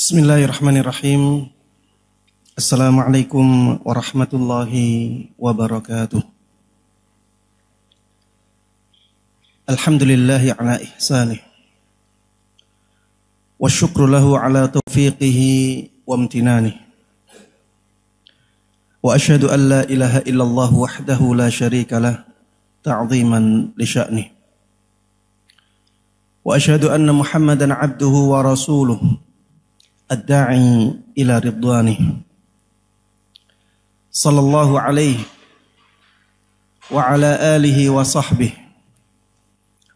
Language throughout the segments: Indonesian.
Bismillahirrahmanirrahim. Assalamualaikum warahmatullahi wabarakatuh. Alhamdulillahi ala ihsanih wa syukru lahu ala taufiqihi wa amtinanih. Wa ashhadu an la ilaha illallah wahdahu la syarika lah ta'ziman li sya'nih. Wa ashhadu anna Muhammadan abduhu wa rasuluh ad-da'i ila ridwanih sallallahu alaihi wa ala alihi wa sahbihi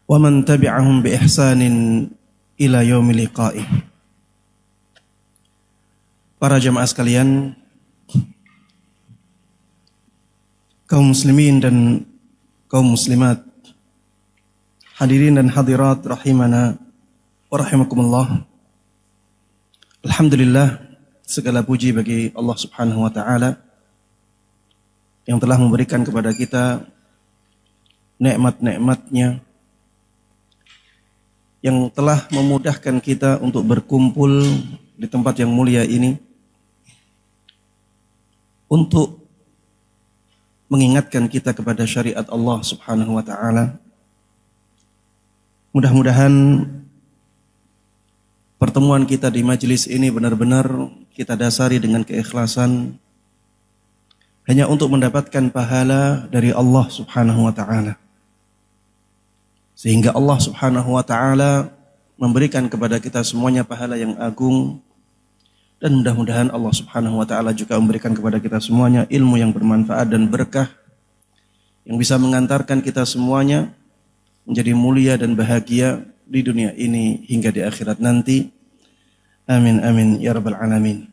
wa man tabi'ahum bi ihsanin ila yaumil liqa'ih. Para jamaah sekalian, kaum muslimin dan kaum muslimat, hadirin dan hadirat rahimana wa rahimakumullah. Alhamdulillah, segala puji bagi Allah Subhanahu wa taala yang telah memberikan kepada kita nikmat-nikmatnya, yang telah memudahkan kita untuk berkumpul di tempat yang mulia ini untuk mengingatkan kita kepada syariat Allah Subhanahu wa taala. Mudah-mudahan pertemuan kita di majelis ini benar-benar kita dasari dengan keikhlasan hanya untuk mendapatkan pahala dari Allah Subhanahu wa taala. Sehingga Allah Subhanahu wa taala memberikan kepada kita semuanya pahala yang agung, dan mudah-mudahan Allah Subhanahu wa taala juga memberikan kepada kita semuanya ilmu yang bermanfaat dan berkah yang bisa mengantarkan kita semuanya menjadi mulia dan bahagia di dunia ini hingga di akhirat nanti. Amin amin ya rabbal alamin.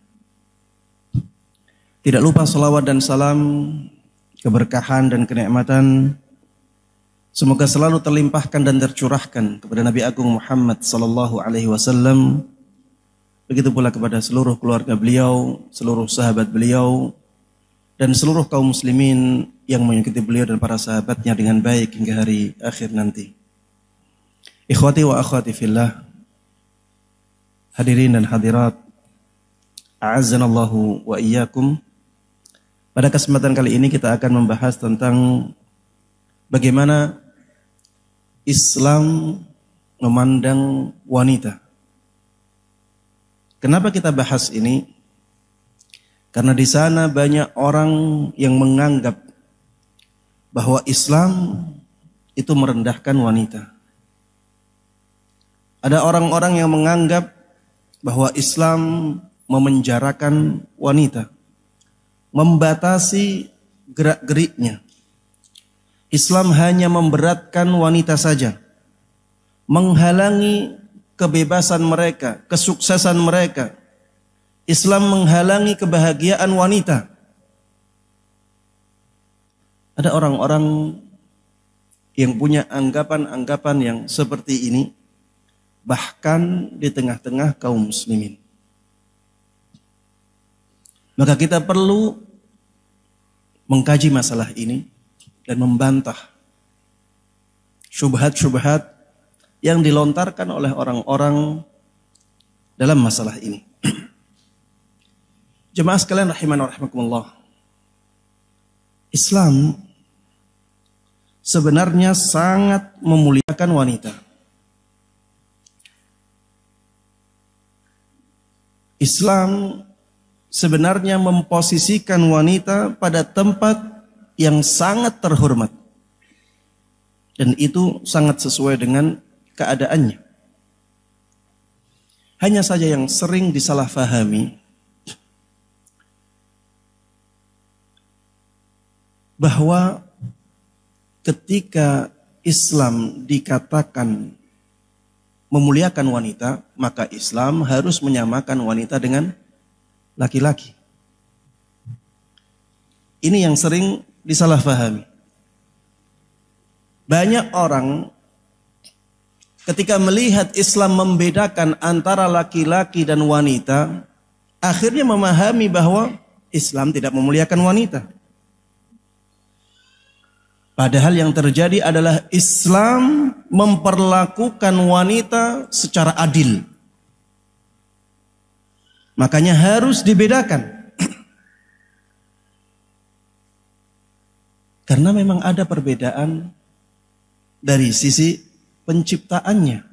Tidak lupa salawat dan salam, keberkahan dan kenikmatan semoga selalu terlimpahkan dan tercurahkan kepada Nabi Agung Muhammad sallallahu alaihi wasallam. Begitu pula kepada seluruh keluarga beliau, seluruh sahabat beliau, dan seluruh kaum muslimin yang mengikuti beliau dan para sahabatnya dengan baik hingga hari akhir nanti. Ikhwati wa akhwati fillah, hadirin dan hadirat, a'azzanallahu wa iyyakum. Pada kesempatan kali ini kita akan membahas tentang bagaimana Islam memandang wanita. Kenapa kita bahas ini? Karena di sana banyak orang yang menganggap bahwa Islam itu merendahkan wanita. Ada orang-orang yang menganggap bahwa Islam memenjarakan wanita, membatasi gerak-geriknya. Islam hanya memberatkan wanita saja, menghalangi kebebasan mereka, kesuksesan mereka. Islam menghalangi kebahagiaan wanita. Ada orang-orang yang punya anggapan-anggapan yang seperti ini, bahkan di tengah-tengah kaum muslimin. Maka kita perlu mengkaji masalah ini dan membantah syubhat-syubhat yang dilontarkan oleh orang-orang dalam masalah ini. Jemaah sekalian rahimana wa rahimakumullah, Islam sebenarnya sangat memuliakan wanita. Islam sebenarnya memposisikan wanita pada tempat yang sangat terhormat, dan itu sangat sesuai dengan keadaannya. Hanya saja yang sering disalahfahami bahwa ketika Islam dikatakan memuliakan wanita, maka Islam harus menyamakan wanita dengan laki-laki. Ini yang sering disalahfahami. Banyak orang ketika melihat Islam membedakan antara laki-laki dan wanita, akhirnya memahami bahwa Islam tidak memuliakan wanita. Padahal yang terjadi adalah Islam memperlakukan wanita secara adil. Makanya harus dibedakan. Karena memang ada perbedaan dari sisi penciptaannya.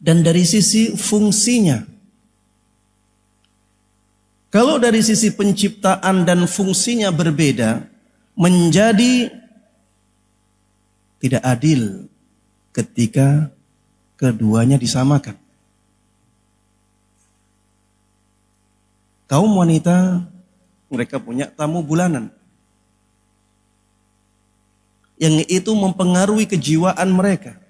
Dan dari sisi fungsinya. Kalau dari sisi penciptaan dan fungsinya berbeda, menjadi tidak adil ketika keduanya disamakan. Kaum wanita, mereka punya tamu bulanan. Yang itu mempengaruhi kejiwaan mereka.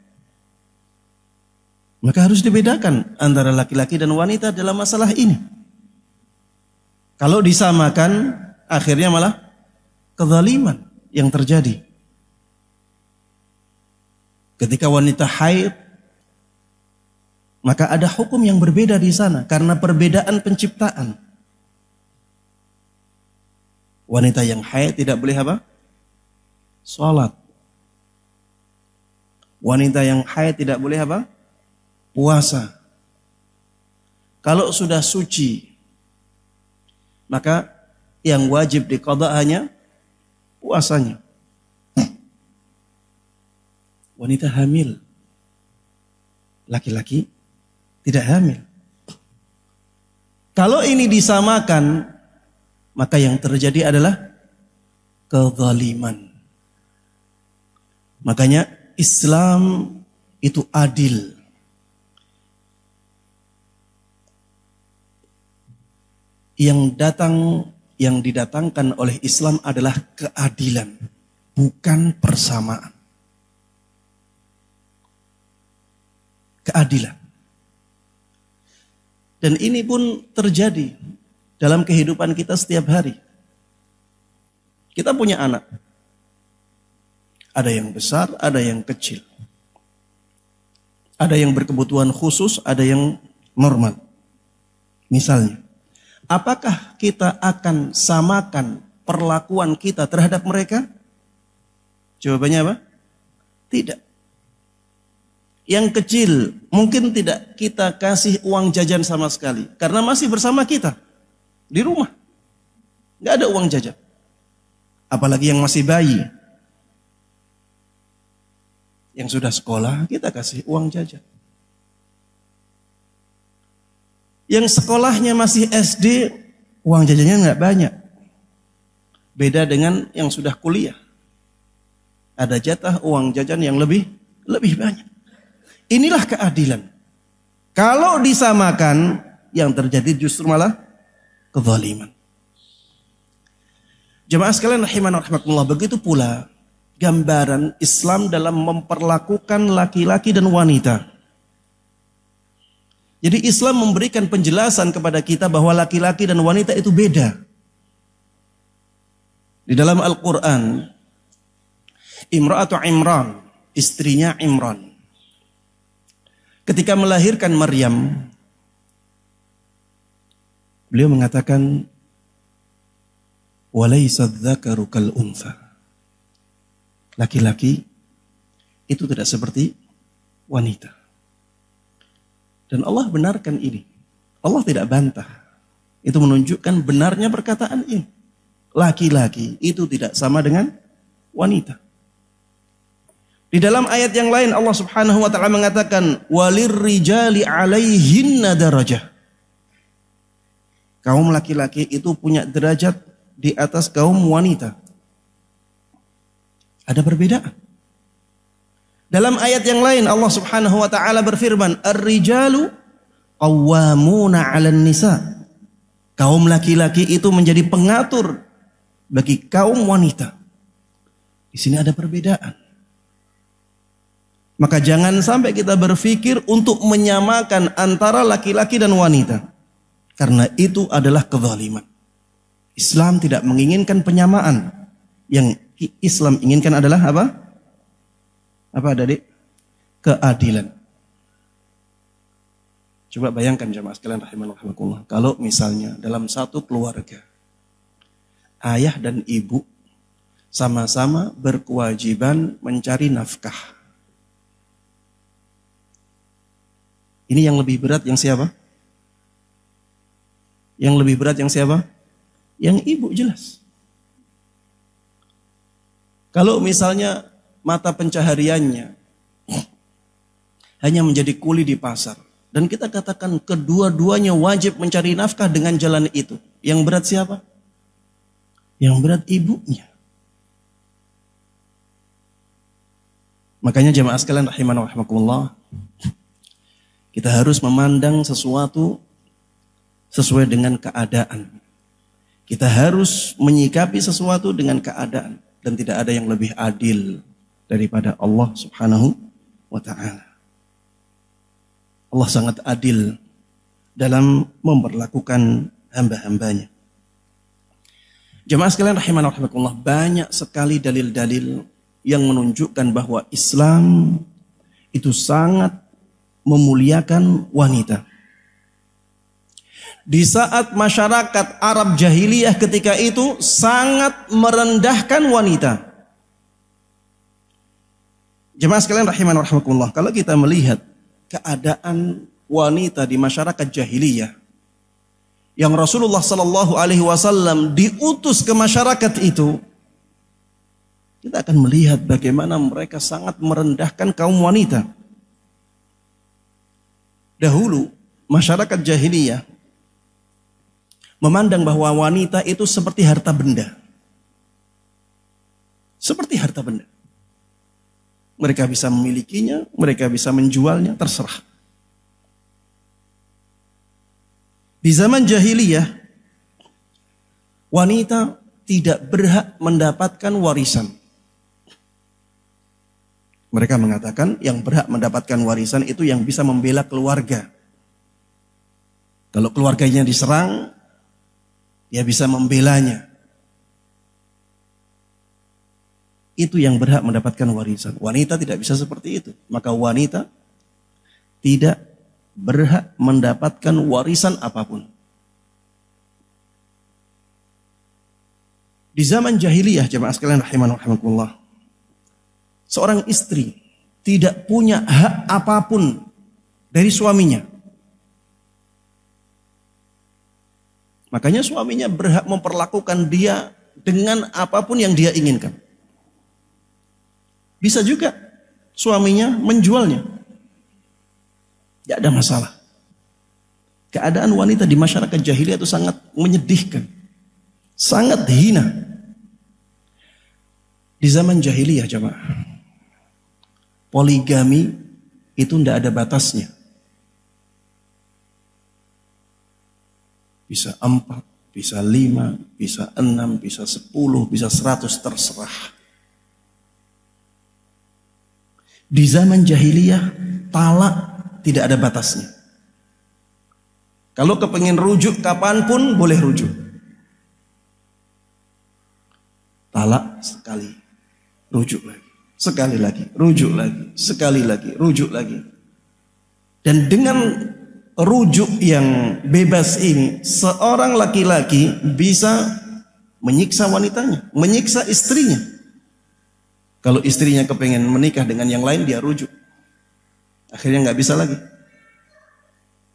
Maka harus dibedakan antara laki-laki dan wanita dalam masalah ini. Kalau disamakan, akhirnya malah kezaliman yang terjadi. Ketika wanita haid, maka ada hukum yang berbeda di sana karena perbedaan penciptaan. Wanita yang haid tidak boleh apa? Sholat. Wanita yang haid tidak boleh apa? Puasa. Kalau sudah suci, maka yang wajib diqadha hanya puasanya. Wanita hamil, laki-laki tidak hamil. Kalau ini disamakan, maka yang terjadi adalah kezaliman. Makanya Islam itu adil. Yang didatangkan oleh Islam adalah keadilan, bukan persamaan. Keadilan. Dan ini pun terjadi dalam kehidupan kita setiap hari. Kita punya anak. Ada yang besar, ada yang kecil. Ada yang berkebutuhan khusus, ada yang normal. Misalnya, apakah kita akan samakan perlakuan kita terhadap mereka? Jawabannya apa? Tidak. Yang kecil mungkin tidak kita kasih uang jajan sama sekali. Karena masih bersama kita. Di rumah. Nggak ada uang jajan. Apalagi yang masih bayi. Yang sudah sekolah kita kasih uang jajan. Yang sekolahnya masih SD, uang jajannya nggak banyak. Beda dengan yang sudah kuliah. Ada jatah uang jajan yang lebih banyak. Inilah keadilan. Kalau disamakan, yang terjadi justru malah kezaliman. Jemaah sekalian rahimana rahimakumullah, begitu pula gambaran Islam dalam memperlakukan laki-laki dan wanita. Jadi Islam memberikan penjelasan kepada kita bahwa laki-laki dan wanita itu beda. Di dalam Al-Quran, Imra'atu Imran, istrinya Imran, ketika melahirkan Maryam, beliau mengatakan, "Walaysa dzakaru kal untha." Laki-laki itu tidak seperti wanita. Dan Allah benarkan ini. Allah tidak bantah. Itu menunjukkan benarnya perkataan ini. Laki-laki itu tidak sama dengan wanita. Di dalam ayat yang lain Allah Subhanahu wa taala mengatakan walirrijali 'alaihinna darajah. Kaum laki-laki itu punya derajat di atas kaum wanita. Ada perbedaan. Dalam ayat yang lain Allah Subhanahu wa taala berfirman, "Ar-rijalu qawwamuna 'alan nisa." Kaum laki-laki itu menjadi pengatur bagi kaum wanita. Di sini ada perbedaan. Maka jangan sampai kita berpikir untuk menyamakan antara laki-laki dan wanita. Karena itu adalah kezaliman. Islam tidak menginginkan penyamaan. Yang Islam inginkan adalah apa? Apa adik? Keadilan. Coba bayangkan jemaah sekalian rahimakumullah. Kalau misalnya dalam satu keluarga, ayah dan ibu sama-sama berkewajiban mencari nafkah. Ini yang lebih berat yang siapa? Yang lebih berat yang siapa? Yang ibu jelas. Kalau misalnya mata pencahariannya hanya menjadi kuli di pasar, dan kita katakan kedua-duanya wajib mencari nafkah dengan jalan itu, yang berat siapa? Yang berat ibunya. Makanya jemaah sekalian rahimana wa rahimakumullah, kita harus memandang sesuatu sesuai dengan keadaan. Kita harus menyikapi sesuatu dengan keadaan. Dan tidak ada yang lebih adil daripada Allah subhanahu wa ta'ala. Allah sangat adil dalam memperlakukan hamba-hambanya. Jemaah sekalian rahimana wa rahimakumullah, banyak sekali dalil-dalil yang menunjukkan bahwa Islam itu sangat memuliakan wanita. Di saat masyarakat Arab jahiliyah ketika itu sangat merendahkan wanita. Jemaah sekalian rahimana wa rahimakumullah, kalau kita melihat keadaan wanita di masyarakat jahiliyah yang Rasulullah sallallahu alaihi wasallam diutus ke masyarakat itu, kita akan melihat bagaimana mereka sangat merendahkan kaum wanita. Dahulu masyarakat jahiliyah memandang bahwa wanita itu seperti harta benda. Seperti harta benda. Mereka bisa memilikinya, mereka bisa menjualnya, terserah. Di zaman jahiliyah, wanita tidak berhak mendapatkan warisan. Mereka mengatakan yang berhak mendapatkan warisan itu yang bisa membela keluarga. Kalau keluarganya diserang, dia bisa membelanya. Itu yang berhak mendapatkan warisan. Wanita tidak bisa seperti itu. Maka wanita tidak berhak mendapatkan warisan apapun. Di zaman jahiliyah, jemaah sekalian rahimana wa rahimakumullah, seorang istri tidak punya hak apapun dari suaminya. Makanya suaminya berhak memperlakukan dia dengan apapun yang dia inginkan. Bisa juga suaminya menjualnya. Tidak ada masalah. Keadaan wanita di masyarakat jahiliyah itu sangat menyedihkan. Sangat hina. Di zaman jahiliyah jemaah, poligami itu tidak ada batasnya. Bisa 4, bisa 5, bisa 6, bisa 10, bisa 100, terserah. Di zaman jahiliyah, talak tidak ada batasnya. Kalau kepengen rujuk kapanpun boleh rujuk. Talak sekali, rujuk lagi. Sekali lagi, rujuk lagi. Sekali lagi, rujuk lagi. Dan dengan rujuk yang bebas ini, seorang laki-laki bisa menyiksa wanitanya, menyiksa istrinya. Kalau istrinya kepengen menikah dengan yang lain, dia rujuk. Akhirnya nggak bisa lagi.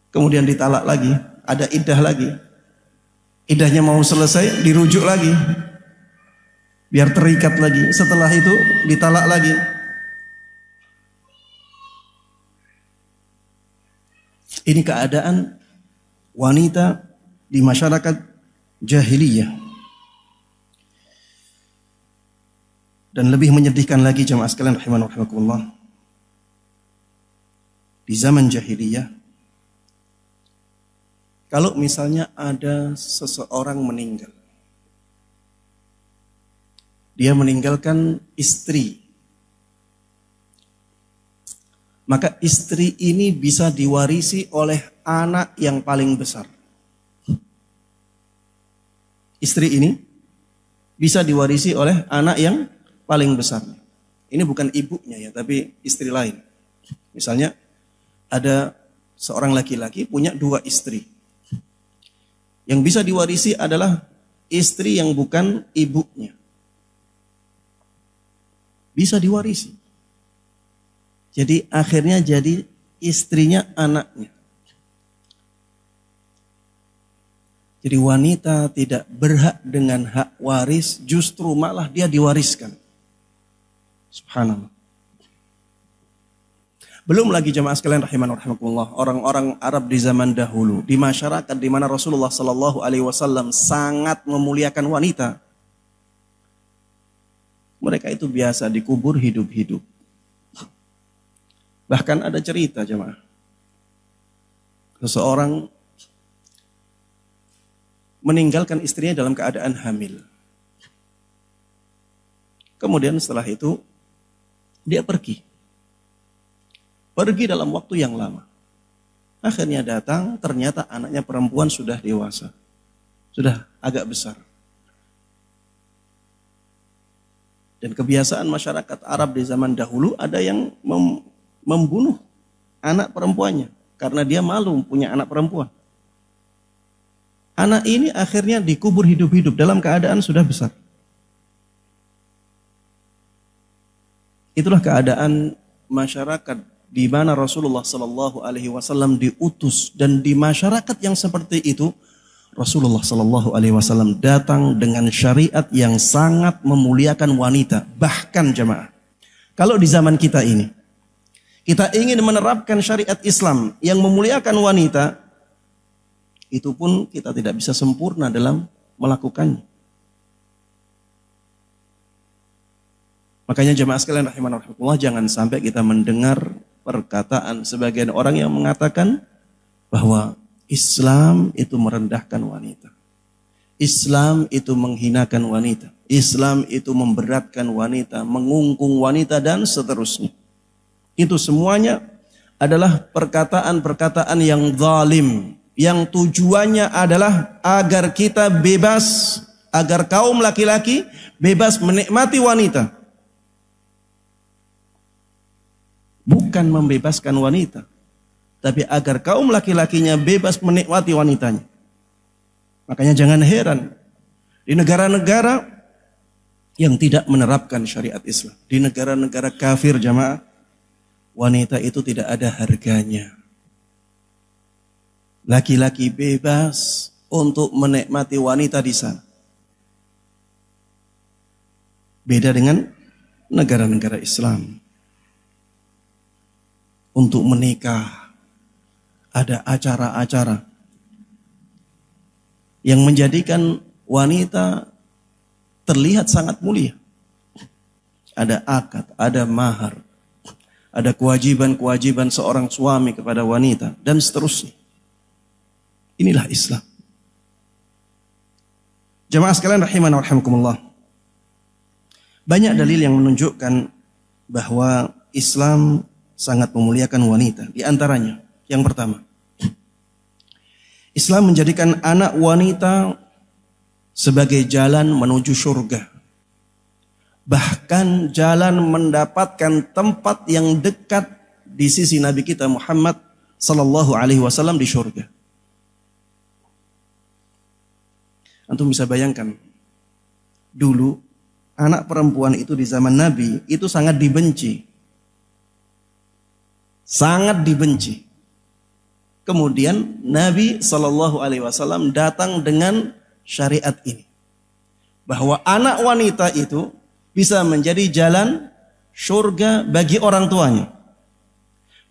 Kemudian ditalak lagi, ada iddah lagi. Iddahnya mau selesai, dirujuk lagi. Biar terikat lagi. Setelah itu ditalak lagi. Ini keadaan wanita di masyarakat jahiliyah. Dan lebih menyedihkan lagi jemaah sekalian rahimana wa rahimakumullah. Di zaman jahiliyah, kalau misalnya ada seseorang meninggal, dia meninggalkan istri, maka istri ini bisa diwarisi oleh anak yang paling besar. Istri ini bisa diwarisi oleh anak yang paling besar. Ini bukan ibunya ya, tapi istri lain. Misalnya ada seorang laki-laki punya 2 istri. Yang bisa diwarisi adalah istri yang bukan ibunya. Bisa diwarisi. Jadi akhirnya jadi istrinya, anaknya. Jadi wanita tidak berhak dengan hak waris, justru malah dia diwariskan. Subhanallah. Belum lagi jemaah sekalian rahimanallah, orang-orang Arab di zaman dahulu, di masyarakat di mana Rasulullah Sallallahu Alaihi Wasallam sangat memuliakan wanita. Mereka itu biasa dikubur hidup-hidup. Bahkan ada cerita jemaah, seseorang meninggalkan istrinya dalam keadaan hamil. Kemudian setelah itu dia pergi. Pergi dalam waktu yang lama. Akhirnya datang, ternyata anaknya perempuan sudah dewasa. Sudah agak besar. Dan kebiasaan masyarakat Arab di zaman dahulu ada yang membunuh anak perempuannya. Karena dia malu punya anak perempuan. Anak ini akhirnya dikubur hidup-hidup dalam keadaan sudah besar. Itulah keadaan masyarakat di mana Rasulullah Sallallahu Alaihi Wasallam diutus, dan di masyarakat yang seperti itu Rasulullah Sallallahu Alaihi Wasallam datang dengan syariat yang sangat memuliakan wanita. Bahkan jemaah, kalau di zaman kita ini kita ingin menerapkan syariat Islam yang memuliakan wanita, itu pun kita tidak bisa sempurna dalam melakukannya. Makanya jemaah sekalian rahimanallah, jangan sampai kita mendengar perkataan sebagian orang yang mengatakan bahwa Islam itu merendahkan wanita. Islam itu menghinakan wanita. Islam itu memberatkan wanita, mengungkung wanita, dan seterusnya. Itu semuanya adalah perkataan-perkataan yang zalim, yang tujuannya adalah agar kita bebas, agar kaum laki-laki bebas menikmati wanita. Bukan membebaskan wanita, tapi agar kaum laki-lakinya bebas menikmati wanitanya. Makanya jangan heran di negara-negara yang tidak menerapkan syariat Islam, di negara-negara kafir jamaah, wanita itu tidak ada harganya. Laki-laki bebas untuk menikmati wanita di sana. Beda dengan negara-negara Islam. Untuk menikah ada acara-acara yang menjadikan wanita terlihat sangat mulia. Ada akad, ada mahar, ada kewajiban-kewajiban seorang suami kepada wanita, dan seterusnya. Inilah Islam. Jemaah sekalian rahimana wa rahimakumullah. Banyak dalil yang menunjukkan bahwa Islam sangat memuliakan wanita. Di antaranya, yang pertama, Islam menjadikan anak wanita sebagai jalan menuju surga. Bahkan jalan mendapatkan tempat yang dekat di sisi Nabi kita Muhammad Sallallahu Alaihi Wasallam di surga. Antum bisa bayangkan, dulu anak perempuan itu di zaman Nabi itu sangat dibenci. Sangat dibenci. Kemudian Nabi Shallallahu Alaihi Wasallam datang dengan syariat ini, bahwa anak wanita itu bisa menjadi jalan surga bagi orang tuanya,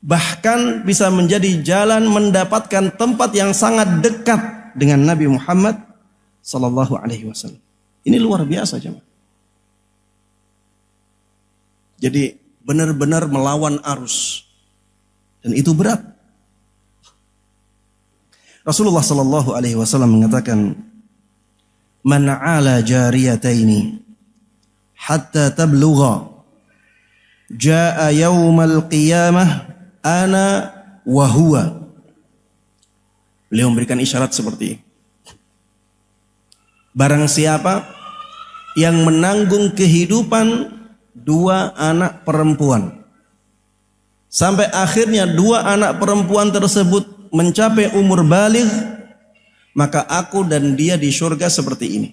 bahkan bisa menjadi jalan mendapatkan tempat yang sangat dekat dengan Nabi Muhammad Shallallahu Alaihi Wasallam. Ini luar biasa jemaah. Jadi benar-benar melawan arus. Dan itu berat. Rasulullah Sallallahu Alaihi Wasallam mengatakan, "Man 'ala jariyataini hatta tablugha, jaa yaumal qiyamah ana wa huwa." Beliau memberikan isyarat seperti ini. Barang siapa yang menanggung kehidupan dua anak perempuan, sampai akhirnya dua anak perempuan tersebut mencapai umur baligh, maka aku dan dia di surga seperti ini.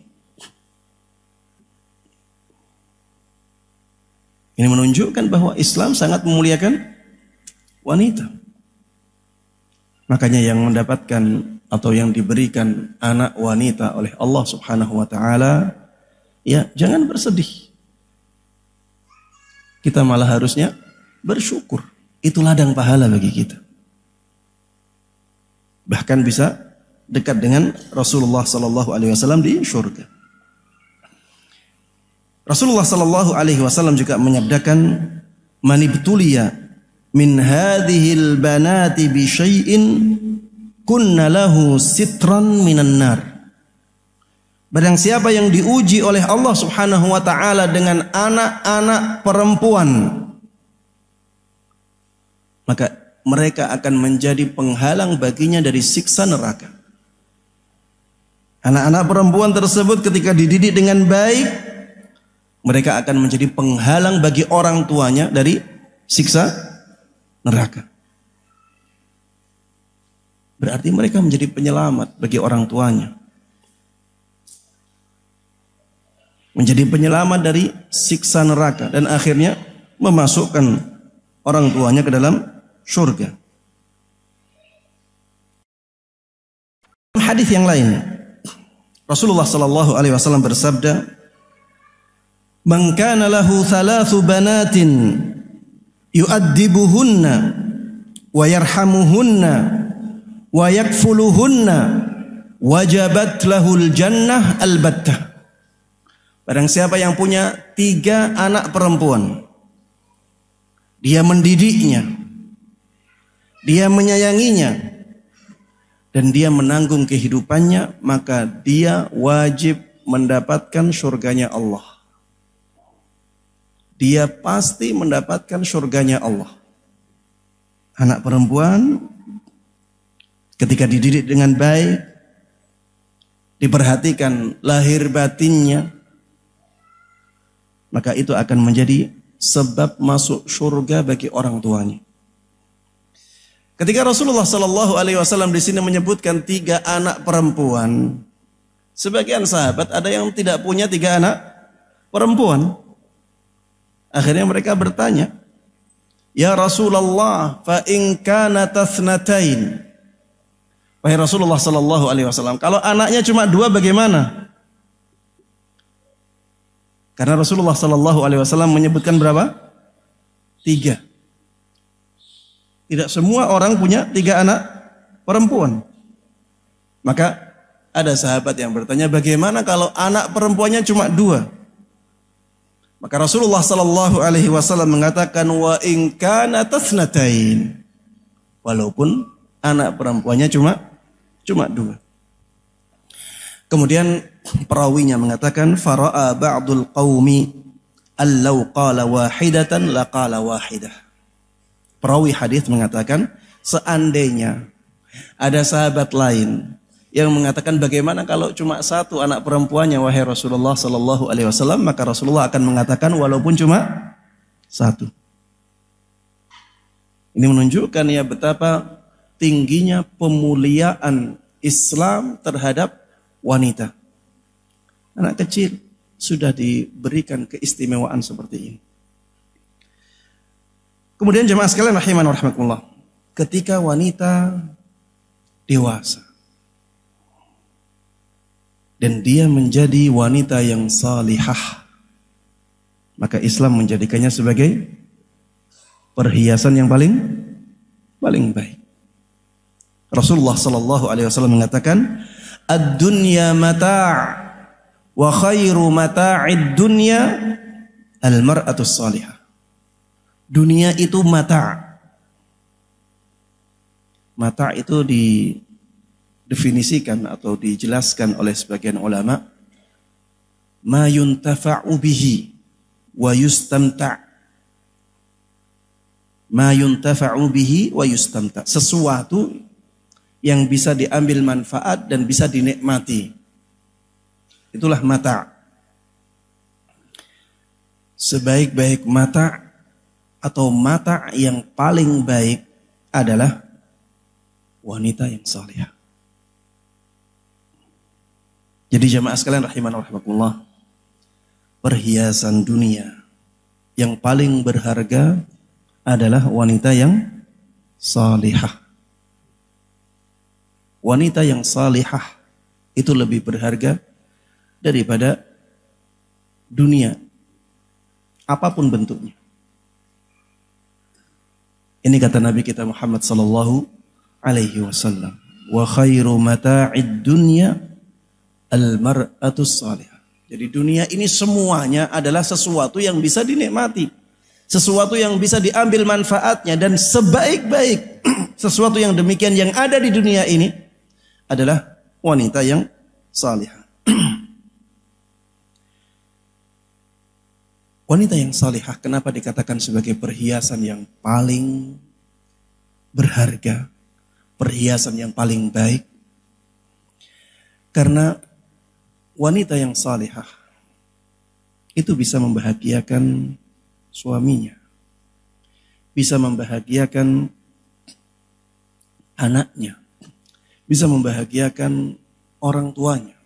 Ini menunjukkan bahwa Islam sangat memuliakan wanita. Makanya yang mendapatkan atau yang diberikan anak wanita oleh Allah Subhanahu wa taala, ya jangan bersedih. Kita malah harusnya bersyukur. Itu ladang pahala bagi kita. Bahkan bisa dekat dengan Rasulullah sallallahu alaihi wasallam di surga. Rasulullah sallallahu alaihi wasallam juga menyabdakan, "Man ibtuliya min hadhil banati bi syai'in kunna lahu sitran minan nar." Barang siapa yang diuji oleh Allah Subhanahu wa taala dengan anak-anak perempuan, maka mereka akan menjadi penghalang baginya dari siksa neraka. Anak-anak perempuan tersebut ketika dididik dengan baik, mereka akan menjadi penghalang bagi orang tuanya dari siksa neraka. Berarti mereka menjadi penyelamat bagi orang tuanya. Menjadi penyelamat dari siksa neraka dan akhirnya memasukkan orang tuanya ke dalam surga. Hadis yang lain, Rasulullah sallallahu alaihi wasallam bersabda, "Man kana lahu thalathu banatin yu'addibuhunna wa yarhamuhunna wa yakfuluhunna wajabat lahul jannah albattah." Barang siapa yang punya 3 anak perempuan, dia mendidiknya, dia menyayanginya, dan dia menanggung kehidupannya, maka dia wajib mendapatkan surganya Allah. Dia pasti mendapatkan surganya Allah. Anak perempuan ketika dididik dengan baik, diperhatikan lahir batinnya, maka itu akan menjadi sebab masuk surga bagi orang tuanya. Ketika Rasulullah sallallahu alaihi wasallam di sini menyebutkan 3 anak perempuan, sebagian sahabat ada yang tidak punya 3 anak perempuan. Akhirnya mereka bertanya, "Ya Rasulullah, fa in kana tathnatain." Wahai Rasulullah sallallahu alaihi wasallam, kalau anaknya cuma 2 bagaimana? Karena Rasulullah sallallahu alaihi wasallam menyebutkan berapa? 3. Tidak semua orang punya 3 anak perempuan. Maka ada sahabat yang bertanya, bagaimana kalau anak perempuannya cuma 2? Maka Rasulullah sallallahu alaihi wasallam mengatakan, wa in kana tathnatain. Walaupun anak perempuannya cuma 2. Kemudian perawinya mengatakan, fara'a ba'dul qaumi allau qala wahidatan laqala wahidah. Perawi hadis mengatakan, seandainya ada sahabat lain yang mengatakan, bagaimana kalau cuma 1 anak perempuannya wahai Rasulullah sallallahu alaihi wasallam, maka Rasulullah akan mengatakan walaupun cuma 1. Ini menunjukkan ya betapa tingginya pemuliaan Islam terhadap wanita. Anak kecil sudah diberikan keistimewaan seperti ini. Kemudian jemaah sekalian rahiman wa rahimakumullah, ketika wanita dewasa dan dia menjadi wanita yang salihah, maka Islam menjadikannya sebagai perhiasan yang paling baik. Rasulullah sallallahu alaihi wasallam mengatakan, ad-dunya mata' wa khairu mata'id dunya al-mar'atus salihah. Dunia itu mata'. Mata' itu didefinisikan atau dijelaskan oleh sebagian ulama, ma yuntafa'u bihi wa yustamta'. Ma yuntafa'u bihi wa yustamta'. Sesuatu yang bisa diambil manfaat dan bisa dinikmati. Itulah mata'. Sebaik-baik mata' atau mata' yang paling baik adalah wanita yang salihah. Jadi jamaah sekalian rahiman wa rahimakumullah, perhiasan dunia yang paling berharga adalah wanita yang salihah. wanita yang salihah itu lebih berharga daripada dunia, apapun bentuknya. Ini kata Nabi kita Muhammad sallallahu alaihi wasallam, wa khairu mata'id dunya al-mar'atus salihah. Jadi dunia ini semuanya adalah sesuatu yang bisa dinikmati, sesuatu yang bisa diambil manfaatnya, dan sebaik-baik sesuatu yang demikian yang ada di dunia ini adalah wanita yang salihah. Wanita yang salihah kenapa dikatakan sebagai perhiasan yang paling berharga, perhiasan yang paling baik? Karena wanita yang salihah itu bisa membahagiakan suaminya, bisa membahagiakan anaknya, bisa membahagiakan orang tuanya.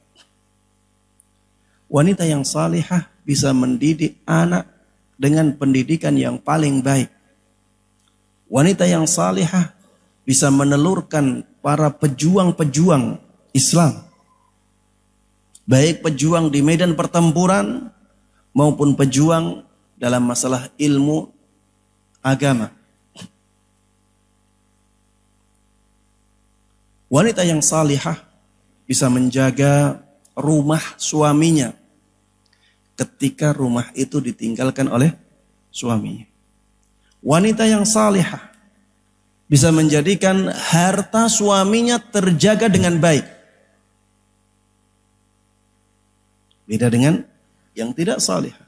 Wanita yang salihah bisa mendidik anak dengan pendidikan yang paling baik. Wanita yang salihah bisa menelurkan para pejuang-pejuang Islam, baik pejuang di medan pertempuran maupun pejuang dalam masalah ilmu agama. Wanita yang salihah bisa menjaga rumah suaminya ketika rumah itu ditinggalkan oleh suaminya. Wanita yang salihah bisa menjadikan harta suaminya terjaga dengan baik. Beda dengan yang tidak salihah.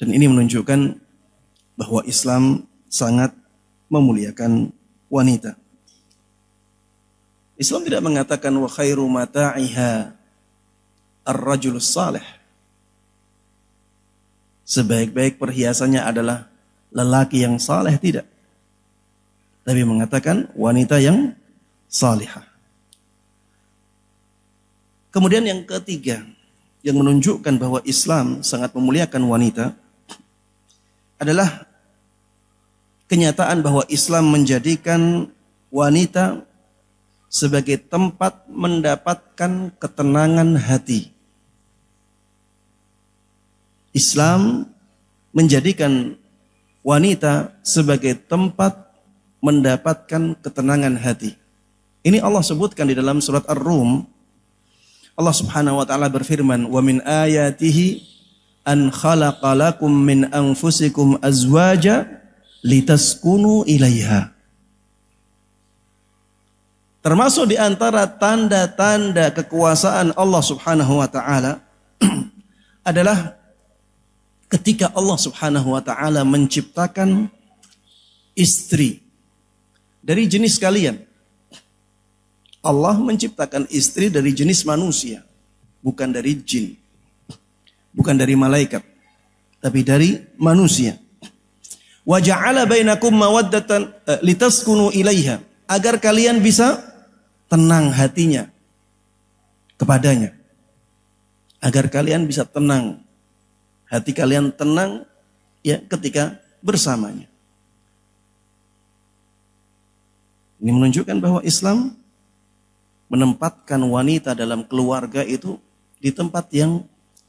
Dan ini menunjukkan bahwa Islam sangat memuliakan wanita. Islam tidak mengatakan wa khairu mata'iha ar-rajulus salih. Sebaik-baik perhiasannya adalah lelaki yang saleh, tidak. Tapi mengatakan wanita yang salihah. Kemudian yang ketiga yang menunjukkan bahwa Islam sangat memuliakan wanita adalah kenyataan bahwa Islam menjadikan wanita sebagai tempat mendapatkan ketenangan hati. Islam menjadikan wanita sebagai tempat mendapatkan ketenangan hati. Ini Allah sebutkan di dalam surat Ar-Rum. Allah Subhanahu wa taala berfirman, "Wa min ayatihi an khalaqa lakum min anfusikum azwaja litaskunu ilaiha." Termasuk di antara tanda-tanda kekuasaan Allah Subhanahu wa taala adalah ketika Allah Subhanahu wa taala menciptakan istri dari jenis kalian. Allah menciptakan istri dari jenis manusia, bukan dari jin, bukan dari malaikat, tapi dari manusia. Wa ja'ala bainakum mawaddatan litaskunu ilaiha, agar kalian bisa tenang hatinya kepadanya. Agar kalian bisa tenang, hati kalian tenang ya ketika bersamanya. Ini menunjukkan bahwa Islam menempatkan wanita dalam keluarga itu di tempat yang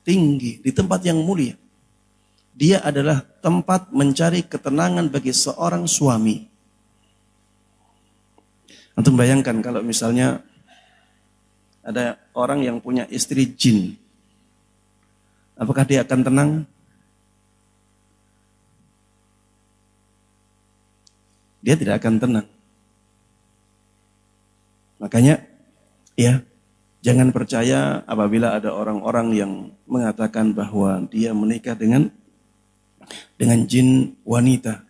tinggi, di tempat yang mulia. Dia adalah tempat mencari ketenangan bagi seorang suami. Antum bayangkan kalau misalnya ada orang yang punya istri jin, apakah dia akan tenang? Dia tidak akan tenang. Makanya ya, jangan percaya apabila ada orang-orang yang mengatakan bahwa dia menikah dengan jin wanita.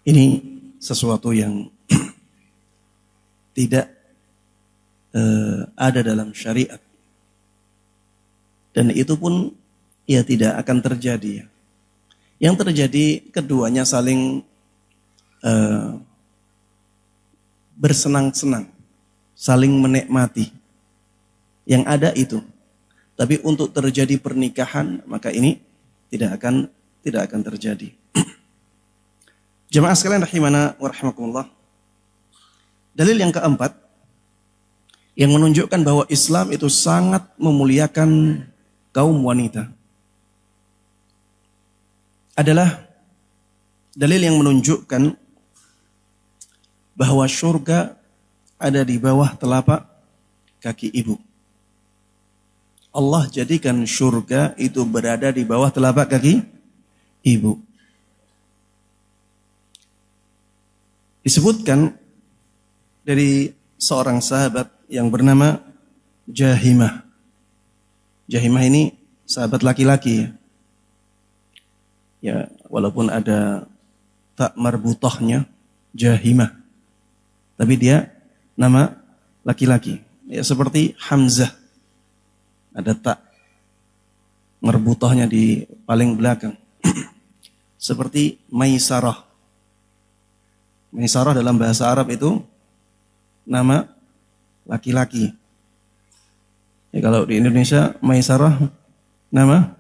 Ini sesuatu yang tidak ada dalam syariat. Dan itu pun ya tidak akan terjadi. Yang terjadi keduanya saling bersenang-senang, saling menikmati. Yang ada itu. Tapi untuk terjadi pernikahan, maka ini tidak akan terjadi. Jemaah sekalian rahimana wa rahimakumullah. Dalil yang keempat yang menunjukkan bahwa Islam itu sangat memuliakan kaum wanita adalah dalil yang menunjukkan bahwa surga ada di bawah telapak kaki ibu. Allah jadikan surga itu berada di bawah telapak kaki ibu. Disebutkan dari seorang sahabat yang bernama Jahimah. Jahimah ini sahabat laki-laki ya. Ya, walaupun ada tak marbutahnya Jahimah. Tapi dia nama laki-laki. Ya seperti Hamzah. Ada tak marbutahnya di paling belakang. Seperti Maisarah. Maisarah dalam bahasa Arab itu nama laki-laki. Ya, kalau di Indonesia Maisarah nama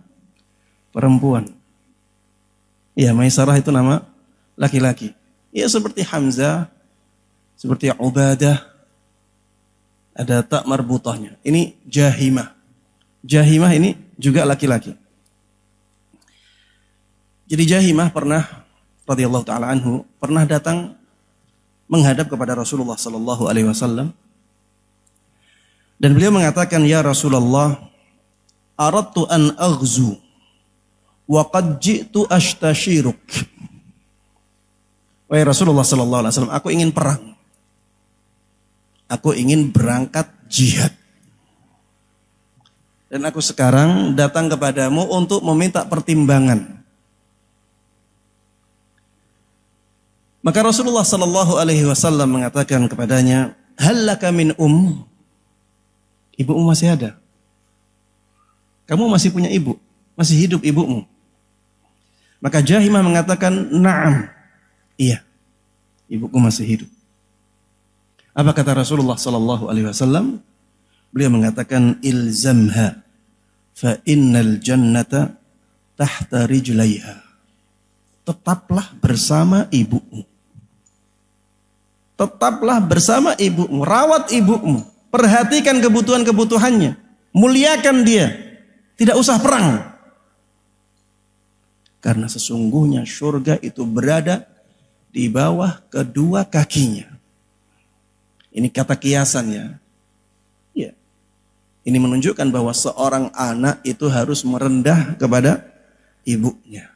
perempuan. Ya, Maisarah itu nama laki-laki. Ya seperti Hamzah, seperti Ubadah, ada tak marbutahnya. Ini Jahimah. Jahimah ini juga laki-laki. Jadi Jahimah pernah radhiyallahu taala anhu pernah datang menghadap kepada Rasulullah sallallahu alaihi wasallam dan beliau mengatakan, "Ya Rasulullah, aradtu an aghzu wa qad ji'tu ashtashiruk." Wahai Rasulullah sallallahu alaihi wasallam, aku ingin perang. Aku ingin berangkat jihad. Dan aku sekarang datang kepadamu untuk meminta pertimbangan. Maka Rasulullah sallallahu alaihi wasallam mengatakan kepadanya, "Hal laka min Ibumu masih ada? Kamu masih punya ibu? Masih hidup ibumu?" Maka Jahimah mengatakan, "Na'am." Iya. Ibuku masih hidup. Apa kata Rasulullah sallallahu alaihi wasallam? Beliau mengatakan, "Ilzamha fa innal jannata tahta rijlaiha." Tetaplah bersama ibumu. Tetaplah bersama ibumu, rawat ibumu, perhatikan kebutuhan-kebutuhannya, muliakan dia. Tidak usah perang. Karena sesungguhnya surga itu berada di bawah kedua kakinya. Ini kata kiasan ya. Ya. Ini menunjukkan bahwa seorang anak itu harus merendah kepada ibunya.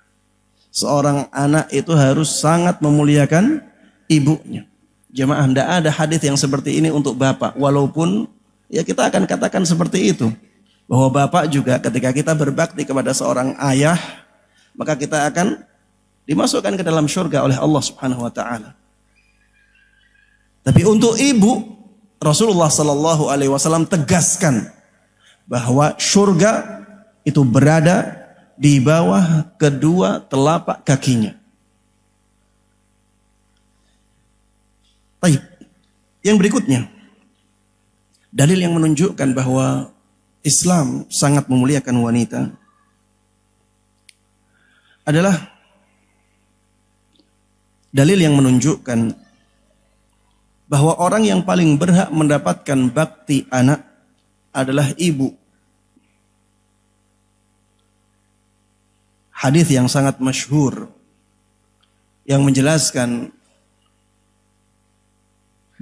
Seorang anak itu harus sangat memuliakan ibunya. Jemaah, tidak ada hadis yang seperti ini untuk bapak. Walaupun ya kita akan katakan seperti itu. Bahwa bapak juga ketika kita berbakti kepada seorang ayah, maka kita akan dimasukkan ke dalam surga oleh Allah Subhanahu wa taala. Tapi untuk ibu, Rasulullah sallallahu alaihi wasallam tegaskan bahwa surga itu berada di bawah kedua telapak kakinya. Baik. Yang berikutnya, dalil yang menunjukkan bahwa Islam sangat memuliakan wanita adalah dalil yang menunjukkan bahwa orang yang paling berhak mendapatkan bakti anak adalah ibu. Hadis yang sangat masyhur yang menjelaskan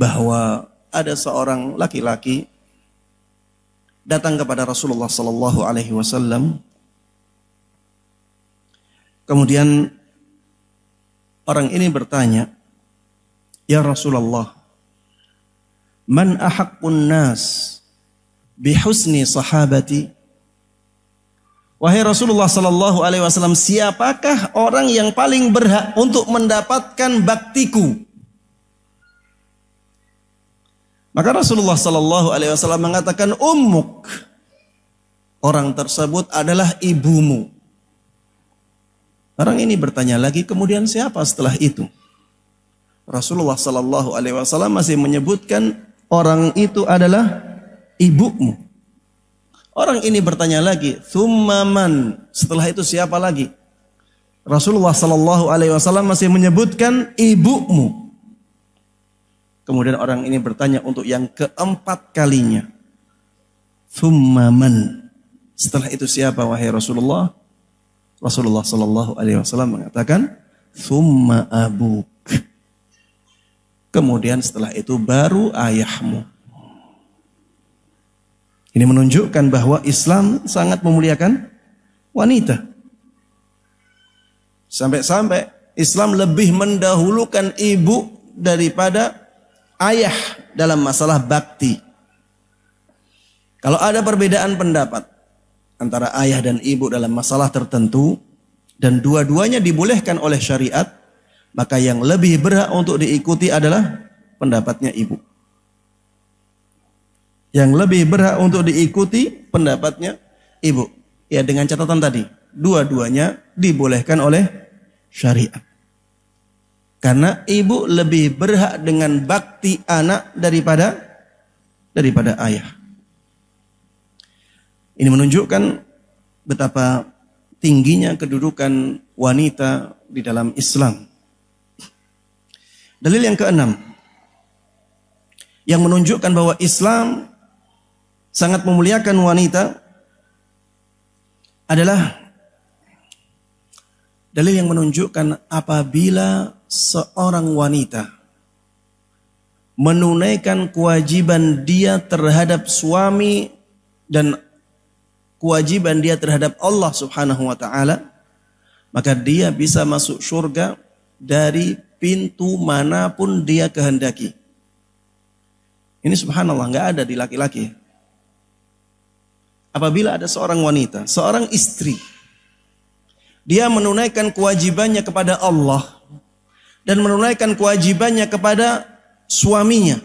bahwa ada seorang laki-laki datang kepada Rasulullah sallallahu alaihi wasallam. Kemudian orang ini bertanya, "Ya Rasulullah, man ahaqqun nas bihusni sahabati?" Wahai Rasulullah sallallahu alaihi wasallam, siapakah orang yang paling berhak untuk mendapatkan baktiku? Maka Rasulullah sallallahu alaihi wasallam mengatakan, ummuk. Orang tersebut adalah ibumu. Orang ini bertanya lagi, kemudian siapa setelah itu? Rasulullah sallallahu alaihi wasallam masih menyebutkan orang itu adalah ibumu. Orang ini bertanya lagi, thumma man? Setelah itu siapa lagi? Rasulullah sallallahu alaihi wasallam masih menyebutkan ibumu. Kemudian orang ini bertanya untuk yang keempat kalinya. Thumma man? Setelah itu siapa wahai Rasulullah? Rasulullah sallallahu alaihi wasallam mengatakan, thumma abuk. Kemudian setelah itu baru ayahmu. Ini menunjukkan bahwa Islam sangat memuliakan wanita. Sampai-sampai Islam lebih mendahulukan ibu daripada ayah dalam masalah bakti. Kalau ada perbedaan pendapat antara ayah dan ibu dalam masalah tertentu, dan dua-duanya dibolehkan oleh syariat, maka yang lebih berhak untuk diikuti adalah pendapatnya ibu. Yang lebih berhak untuk diikuti pendapatnya ibu. Ya, dengan catatan tadi, dua-duanya dibolehkan oleh syariat. Karena ibu lebih berhak dengan bakti anak daripada ayah. Ini menunjukkan betapa tingginya kedudukan wanita di dalam Islam. Dalil yang keenam yang menunjukkan bahwa Islam sangat memuliakan wanita adalah dalil yang menunjukkan apabila seorang wanita menunaikan kewajiban dia terhadap suami dan kewajiban dia terhadap Allah Subhanahu wa taala, maka dia bisa masuk surga dari pintu manapun dia kehendaki. Ini subhanallah, nggak ada di laki-laki. Apabila ada seorang wanita, seorang istri, dia menunaikan kewajibannya kepada Allah dan menunaikan kewajibannya kepada suaminya,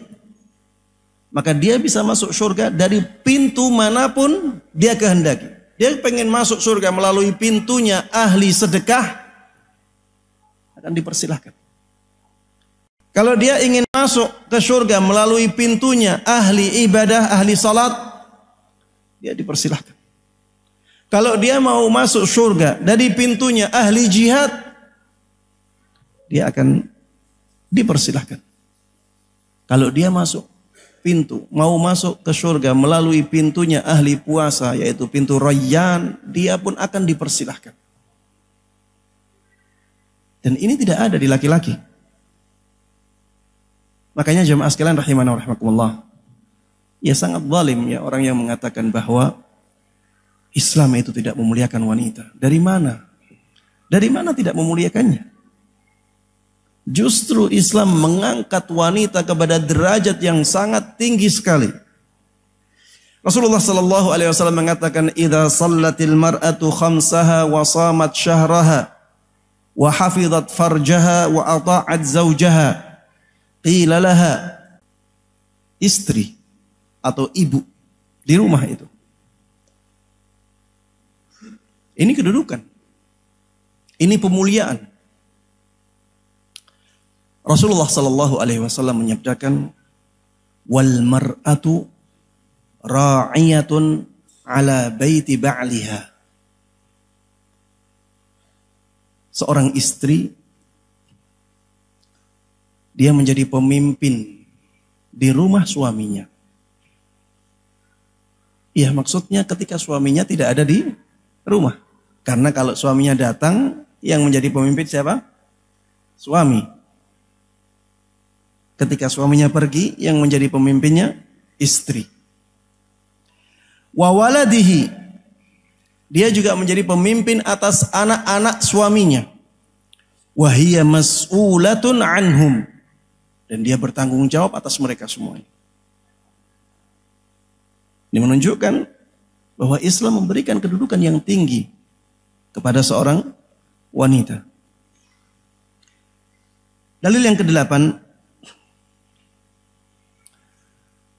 maka dia bisa masuk surga dari pintu manapun dia kehendaki. Dia pengen masuk surga melalui pintunya ahli sedekah, akan dipersilahkan. Kalau dia ingin masuk ke surga melalui pintunya ahli ibadah, ahli salat, dia dipersilahkan. Kalau dia mau masuk surga dari pintunya ahli jihad, dia akan dipersilahkan. Kalau dia mau masuk ke surga melalui pintunya ahli puasa, yaitu pintu Rayyan, dia pun akan dipersilahkan. Dan ini tidak ada di laki-laki. Makanya jemaah sekalian rahimana wa rahimakumullah, ya sangat zalim ya orang yang mengatakan bahwa Islam itu tidak memuliakan wanita. Dari mana? Dari mana tidak memuliakannya? Justru Islam mengangkat wanita kepada derajat yang sangat tinggi sekali. Rasulullah sallallahu alaihi wasallam mengatakan, "Idza shallatil mar'atu khamsaha wa shamat syahraha wa hafizat farjaha wa ata'at zawjaha, qila laha," istri atau ibu di rumah itu. Ini kedudukan. Ini pemuliaan. Rasulullah sallallahu alaihi wasallam menyabdakan, "Wal mar'atu ra'iyatun ala baiti ba'liha." Seorang istri, dia menjadi pemimpin di rumah suaminya. Iya, maksudnya ketika suaminya tidak ada di rumah. Karena kalau suaminya datang, yang menjadi pemimpin siapa? Suami. Ketika suaminya pergi, yang menjadi pemimpinnya istri. Wa waladihi, dia juga menjadi pemimpin atas anak-anak suaminya. Wa hiya mas'ulatun anhum, dan dia bertanggung jawab atas mereka semuanya. Ini menunjukkan bahwa Islam memberikan kedudukan yang tinggi kepada seorang wanita. Dalil yang ke-8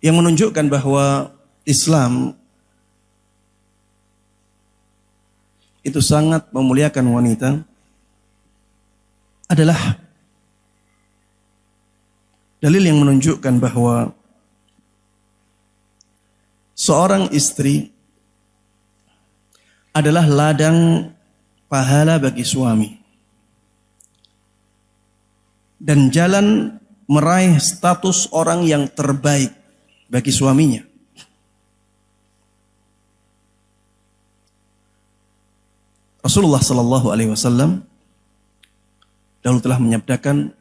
yang menunjukkan bahwa Islam itu sangat memuliakan wanita adalah dalil yang menunjukkan bahwa seorang istri adalah ladang pahala bagi suami. dan jalan meraih status orang yang terbaik bagi suaminya. Rasulullah sallallahu alaihi wasallam dahulu telah menyabdakan,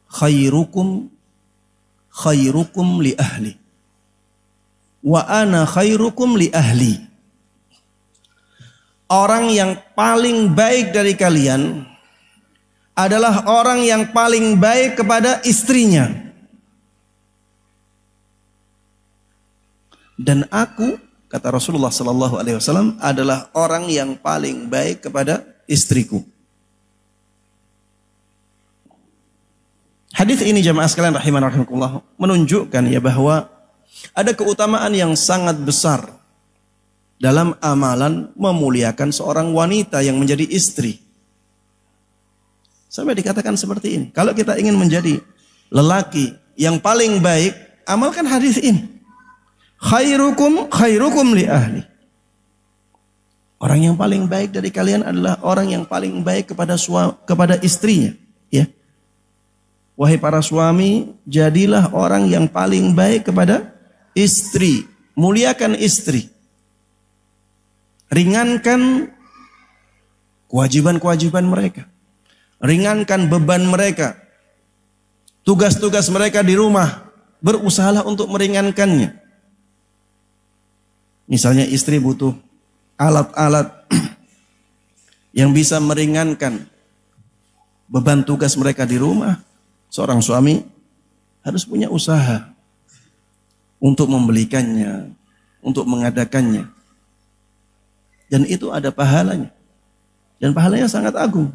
khairukum li ahli wa ana khairukum li ahli. Orang yang paling baik dari kalian adalah orang yang paling baik kepada istrinya. Dan aku, kata Rasulullah sallallahu alaihi wasallam, adalah orang yang paling baik kepada istriku. Hadis ini jamaah sekalian rahimana rahimakumullah menunjukkan ya bahwa ada keutamaan yang sangat besar dalam amalan memuliakan seorang wanita yang menjadi istri. Sampai dikatakan seperti ini. Kalau kita ingin menjadi lelaki yang paling baik, amalkan hadis ini. Khairukum li ahli. Orang yang paling baik dari kalian adalah orang yang paling baik kepada istrinya. Ya. Wahai para suami, jadilah orang yang paling baik kepada istri. Muliakan istri. Ringankan kewajiban-kewajiban mereka. Ringankan beban mereka. Tugas-tugas mereka di rumah. Berusahalah untuk meringankannya. Misalnya istri butuh alat-alat yang bisa meringankan beban tugas mereka di rumah. Seorang suami harus punya usaha untuk membelikannya, untuk mengadakannya. Dan itu ada pahalanya. Dan pahalanya sangat agung.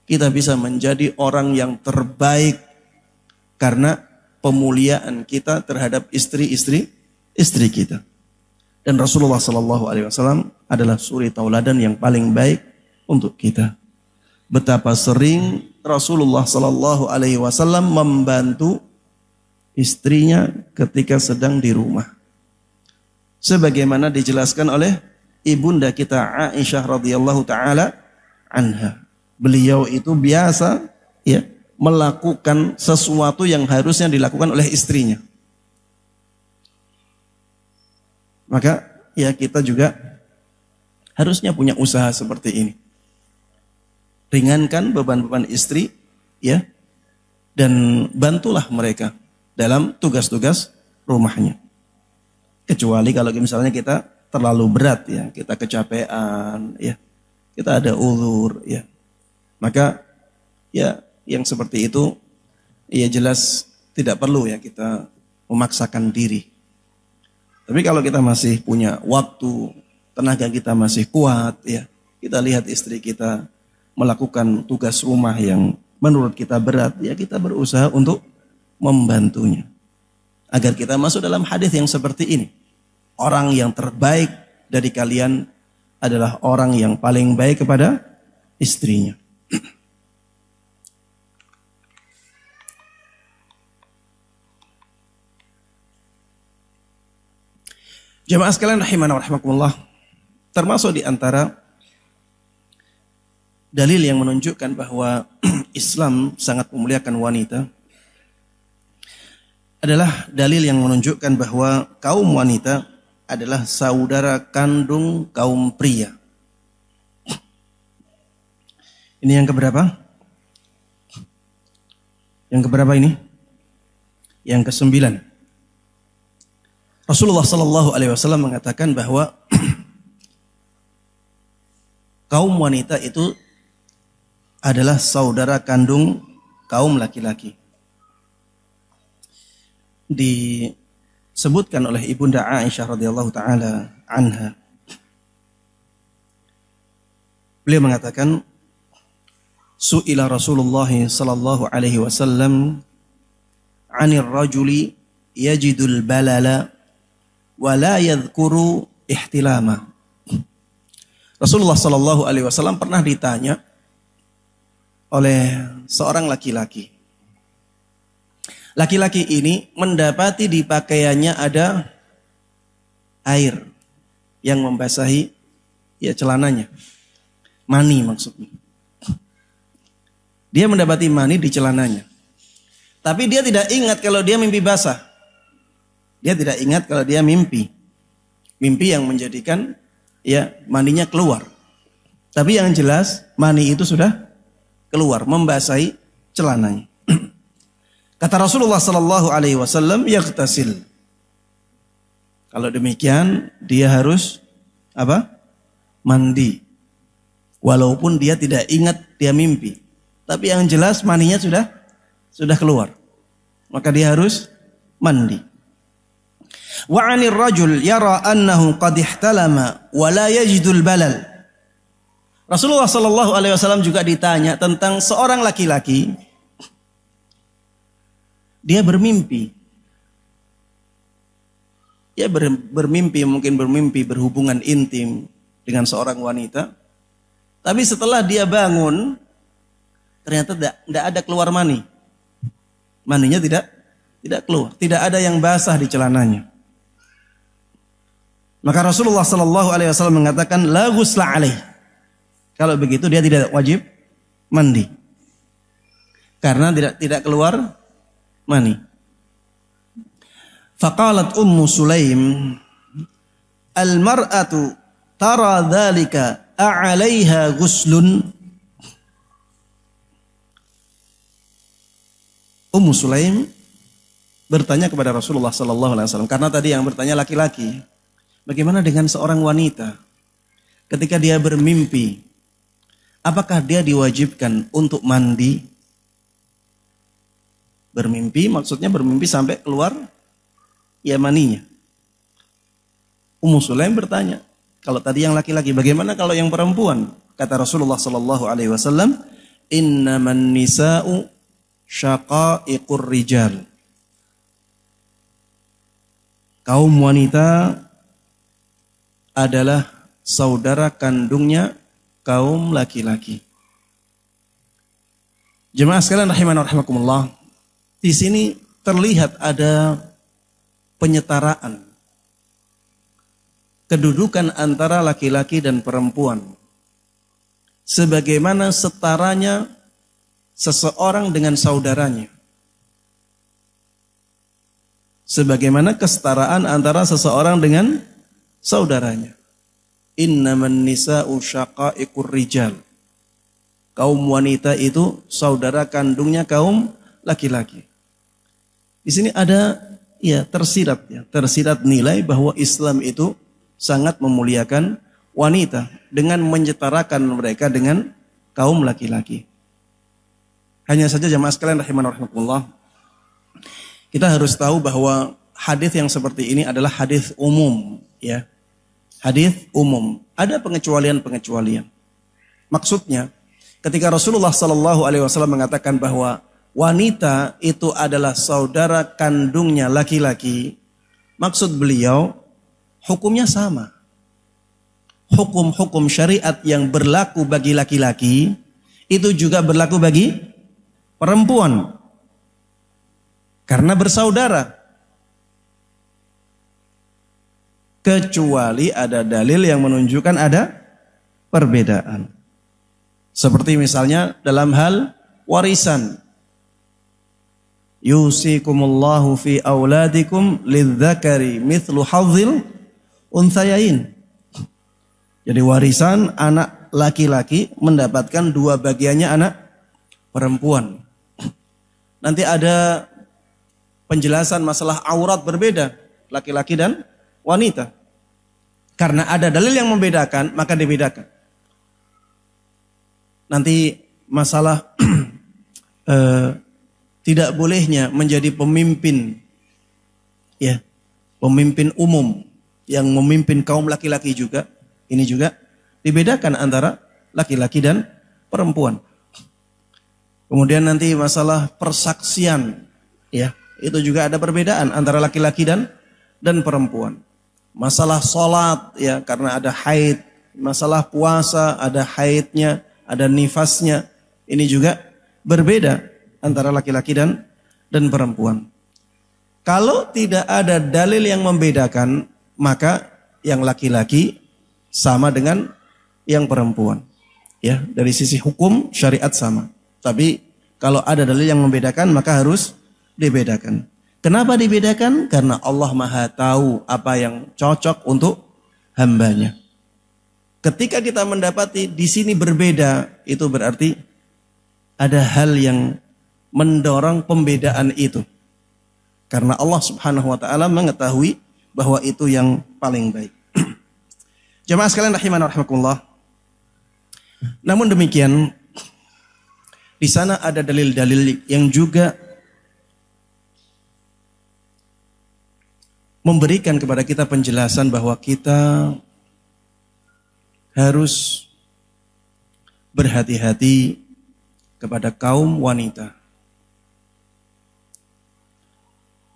Kita bisa menjadi orang yang terbaik karena pemuliaan kita terhadap istri kita. Dan Rasulullah SAW adalah suri tauladan yang paling baik untuk kita. Betapa sering Rasulullah SAW membantu istrinya ketika sedang di rumah. Sebagaimana dijelaskan oleh ibunda kita Aisyah radhiyallahu taala anha. Beliau itu biasa ya melakukan sesuatu yang harusnya dilakukan oleh istrinya. Maka ya kita juga harusnya punya usaha seperti ini. Ringankan beban-beban istri ya dan bantulah mereka dalam tugas-tugas rumahnya. Kecuali kalau misalnya kita terlalu berat ya, kita kecapean ya, kita ada uzur ya. Maka ya yang seperti itu ya jelas tidak perlu ya kita memaksakan diri. Tapi kalau kita masih punya waktu, tenaga kita masih kuat ya, kita lihat istri kita melakukan tugas rumah yang menurut kita berat, ya kita berusaha untuk membantunya. Agar kita masuk dalam hadis yang seperti ini. Orang yang terbaik dari kalian adalah orang yang paling baik kepada istrinya. Jamaah sekalian rahimana wa rahimakumullah, termasuk di antara dalil yang menunjukkan bahwa Islam sangat memuliakan wanita adalah dalil yang menunjukkan bahwa kaum wanita adalah saudara kandung kaum pria. Ini yang keberapa? Yang keberapa ini? Yang ke-9. Rasulullah sallallahu alaihi wasallam mengatakan bahwa kaum wanita itu adalah saudara kandung kaum laki-laki. Disebutkan oleh ibunda Aisyah radhiyallahu taala anha. Beliau mengatakan, su'ila Rasulullah sallallahu alaihi wasallam 'anil rajuli yajidul balala wa la yadhkuru ihtilama. Rasulullah sallallahu alaihi wasallam pernah ditanya oleh seorang laki-laki. Laki-laki ini mendapati di pakaiannya ada air yang membasahi ya celananya. Mani maksudnya. Dia mendapati mani di celananya. Tapi dia tidak ingat kalau dia mimpi basah. Dia tidak ingat kalau dia mimpi. Mimpi yang menjadikan ya maninya keluar. Tapi yang jelas mani itu sudah keluar, membasahi celananya. Kata Rasulullah sallallahu alaihi wasallam, yaghtasil. Kalau demikian dia harus apa? Mandi. Walaupun dia tidak ingat dia mimpi. Tapi yang jelas maninya sudah keluar. Maka dia harus mandi. Wa 'anil rajul yara annahu qad ihtalama wa la yajidul balal. Rasulullah sallallahu alaihi wasallam juga ditanya tentang seorang laki-laki. Dia bermimpi. Dia mungkin bermimpi berhubungan intim dengan seorang wanita. Tapi setelah dia bangun, ternyata tidak ada keluar mani. Maninya tidak keluar. Tidak ada yang basah di celananya. Maka Rasulullah sallallahu alaihi wasallam mengatakan la ghusla alaih. Kalau begitu dia tidak wajib mandi. Karena tidak keluar mani. Faqalat Ummu Sulaim, al-mar'atu tara dzalika a'alaiha ghuslun. Ummu Sulaim bertanya kepada Rasulullah sallallahu alaihi wasallam, karena tadi yang bertanya laki-laki. Bagaimana dengan seorang wanita ketika dia bermimpi? Apakah dia diwajibkan untuk mandi? Bermimpi maksudnya bermimpi sampai keluar ya maninya. Ummu Sulaim bertanya, kalau tadi yang laki-laki, bagaimana kalau yang perempuan? Kata Rasulullah sallallahu alaihi wasallam, innaman nisa'u syaqa'iqur rijal. Kaum wanita adalah saudara kandungnya kaum laki-laki. Jemaah sekalian rahimana rahimakumullah. Di sini terlihat ada penyetaraan kedudukan antara laki-laki dan perempuan. Sebagaimana setaranya seseorang dengan saudaranya. Sebagaimana kesetaraan antara seseorang dengan saudaranya. Innaman nisa'u syaqa'iqur rijal. Kaum wanita itu saudara kandungnya kaum laki-laki. Di sini ada tersirat nilai bahwa Islam itu sangat memuliakan wanita dengan menyetarakan mereka dengan kaum laki-laki. Hanya saja jamaah sekalian rahimana rahimakumullah, kita harus tahu bahwa hadis yang seperti ini adalah hadis umum, ya. Hadis umum. Ada pengecualian-pengecualian. Maksudnya, ketika Rasulullah sallallahu alaihi wasallam mengatakan bahwa wanita itu adalah saudara kandungnya laki-laki, maksud beliau hukumnya sama. Hukum-hukum syariat yang berlaku bagi laki-laki itu juga berlaku bagi perempuan. Karena bersaudara. Kecuali ada dalil yang menunjukkan ada perbedaan. Seperti misalnya dalam hal warisan. Yusikumullahu fi auladikum lidzakari mithlu hadzil unthayain. Jadi warisan anak laki-laki mendapatkan dua bagiannya anak perempuan. Nanti ada penjelasan masalah aurat berbeda laki-laki dan wanita. Karena ada dalil yang membedakan, maka dibedakan. Nanti masalah tidak bolehnya menjadi pemimpin, ya, pemimpin umum yang memimpin kaum laki-laki juga. Ini juga dibedakan antara laki-laki dan perempuan. Kemudian nanti masalah persaksian, ya, itu juga ada perbedaan antara laki-laki dan perempuan. Masalah sholat, ya, karena ada haid. Masalah puasa, ada haidnya, ada nifasnya. Ini juga berbeda antara laki-laki dan perempuan. Kalau tidak ada dalil yang membedakan, maka yang laki-laki sama dengan yang perempuan. Ya, dari sisi hukum syariat sama. Tapi kalau ada dalil yang membedakan maka harus dibedakan. Kenapa dibedakan? Karena Allah Maha tahu apa yang cocok untuk hambanya. Ketika kita mendapati di sini berbeda, itu berarti ada hal yang mendorong pembedaan itu. Karena Allah Subhanahu wa taala mengetahui bahwa itu yang paling baik. Jemaah sekalian rahimana rahimakumullah. Namun demikian, di sana ada dalil-dalil yang juga memberikan kepada kita penjelasan bahwa kita harus berhati-hati kepada kaum wanita.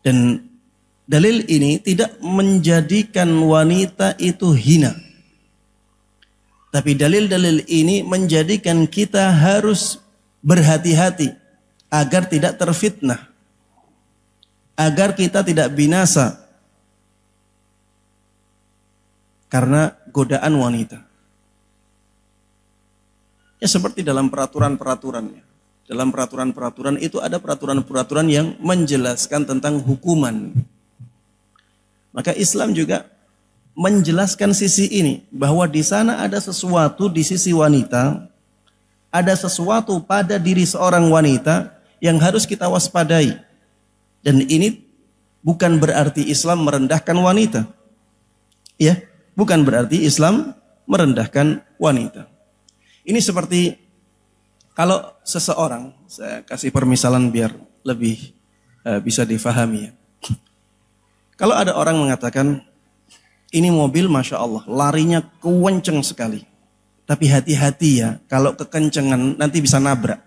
Dan dalil ini tidak menjadikan wanita itu hina. Tapi dalil-dalil ini menjadikan kita harus berhati-hati agar tidak terfitnah. Agar kita tidak binasa karena godaan wanita. Ya seperti dalam peraturan-peraturannya. Dalam peraturan-peraturan itu ada peraturan-peraturan yang menjelaskan tentang hukuman. Maka Islam juga menjelaskan sisi ini. Bahwa di sana ada sesuatu di sisi wanita. Ada sesuatu pada diri seorang wanita yang harus kita waspadai. Dan ini bukan berarti Islam merendahkan wanita. Ya. Bukan berarti Islam merendahkan wanita. Ini seperti kalau seseorang, saya kasih permisalan biar lebih bisa difahami ya. Kalau ada orang mengatakan, ini mobil Masya Allah, larinya kenceng sekali. Tapi hati-hati ya, kalau kekencengan nanti bisa nabrak.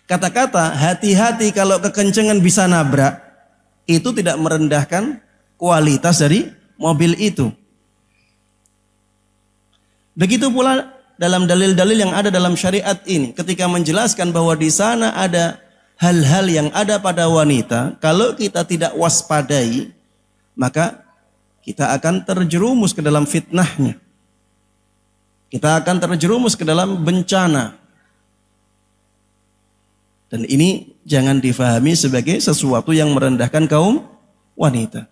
Kata-kata hati-hati kalau kekencengan bisa nabrak, itu tidak merendahkan kualitas dari mobil itu. Begitu pula dalam dalil-dalil yang ada dalam syariat ini, ketika menjelaskan bahwa di sana ada hal-hal yang ada pada wanita, kalau kita tidak waspadai, maka kita akan terjerumus ke dalam fitnahnya. Kita akan terjerumus ke dalam bencana. Dan ini jangan difahami sebagai sesuatu yang merendahkan kaum wanita.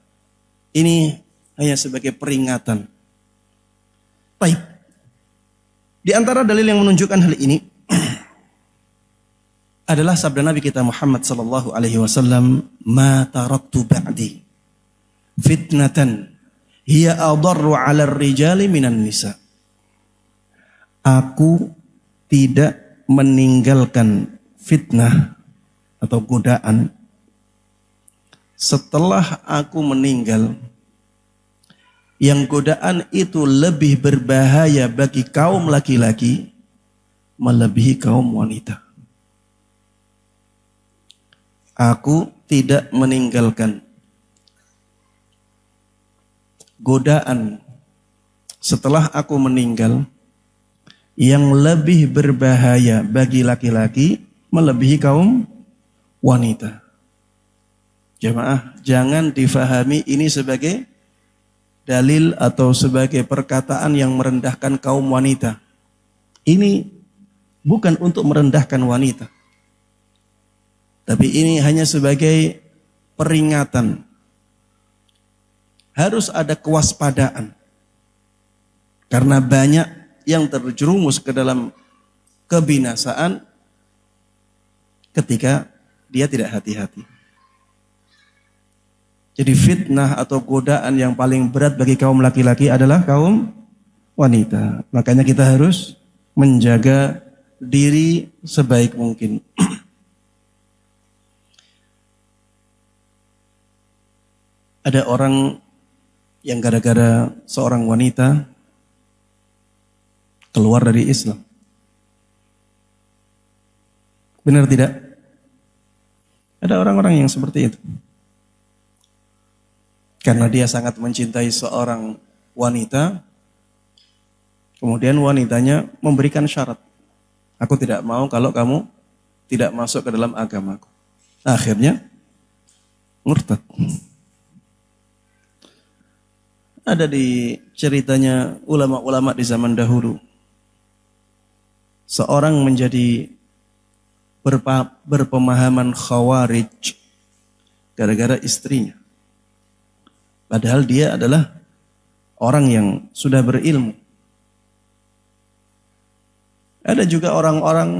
Ini hanya sebagai peringatan. Baik. Di antara dalil yang menunjukkan hal ini adalah sabda Nabi kita Muhammad sallallahu alaihi wasallam, "Ma taraktu ba'di fitnatan hiya adarru 'ala ar-rijali minan nisa." Aku tidak meninggalkan fitnah atau godaan setelah aku meninggal yang godaan itu lebih berbahaya bagi kaum laki-laki melebihi kaum wanita. Aku tidak meninggalkan godaan setelah aku meninggal yang lebih berbahaya bagi laki-laki melebihi kaum wanita. Jemaah, jangan difahami ini sebagai dalil atau sebagai perkataan yang merendahkan kaum wanita. Ini bukan untuk merendahkan wanita. Tapi ini hanya sebagai peringatan. Harus ada kewaspadaan. Karena banyak yang terjerumus ke dalam kebinasaan ketika dia tidak hati-hati. Jadi fitnah atau godaan yang paling berat bagi kaum laki-laki adalah kaum wanita. Makanya kita harus menjaga diri sebaik mungkin. Ada orang yang gara-gara seorang wanita keluar dari Islam. Benar tidak? Ada orang-orang yang seperti itu. Karena dia sangat mencintai seorang wanita, kemudian wanitanya memberikan syarat. Aku tidak mau kalau kamu tidak masuk ke dalam agamaku. Akhirnya murtad. Ada di ceritanya ulama-ulama di zaman dahulu. seorang menjadi berpemahaman khawarij gara-gara istrinya. Padahal dia adalah orang yang sudah berilmu. Ada juga orang-orang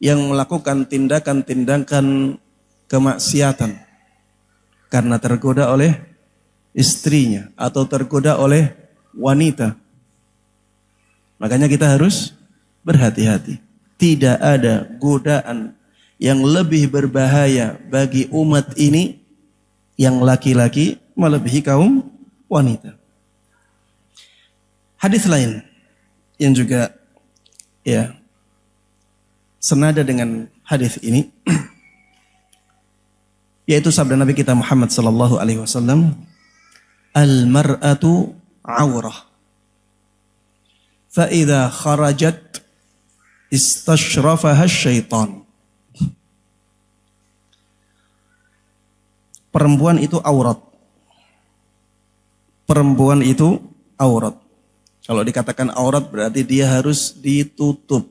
yang melakukan tindakan-tindakan kemaksiatan karena tergoda oleh istrinya atau tergoda oleh wanita. Makanya kita harus berhati-hati. Tidak ada godaan yang lebih berbahaya bagi umat ini yang laki-laki melebihi kaum wanita. Hadis lain yang juga ya senada dengan hadis ini yaitu sabda Nabi kita Muhammad sallallahu alaihi wasallam, al-mar'atu 'aurah fa idza kharajat istashrafaha syaitan. Perempuan itu aurat. Perempuan itu aurat. Kalau dikatakan aurat berarti dia harus ditutup.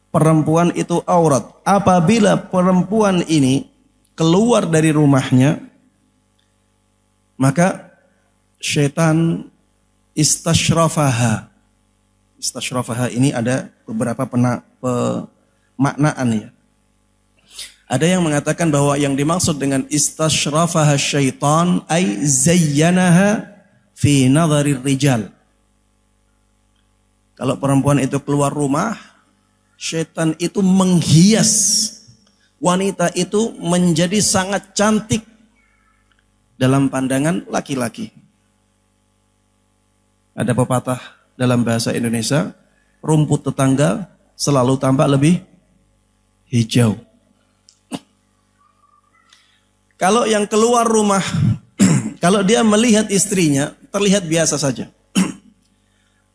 Perempuan itu aurat. Apabila perempuan ini keluar dari rumahnya, maka syaitan istashrafaha. Istashrafaha ini ada beberapa pemaknaan ya. Ada yang mengatakan bahwa yang dimaksud dengan istashrafaha syaitan ay zayyanaha fi nadharir rijal. Kalau perempuan itu keluar rumah, syaitan itu menghias wanita itu menjadi sangat cantik dalam pandangan laki-laki. Ada pepatah dalam bahasa Indonesia, rumput tetangga selalu tampak lebih hijau. Kalau yang keluar rumah, kalau dia melihat istrinya, terlihat biasa saja.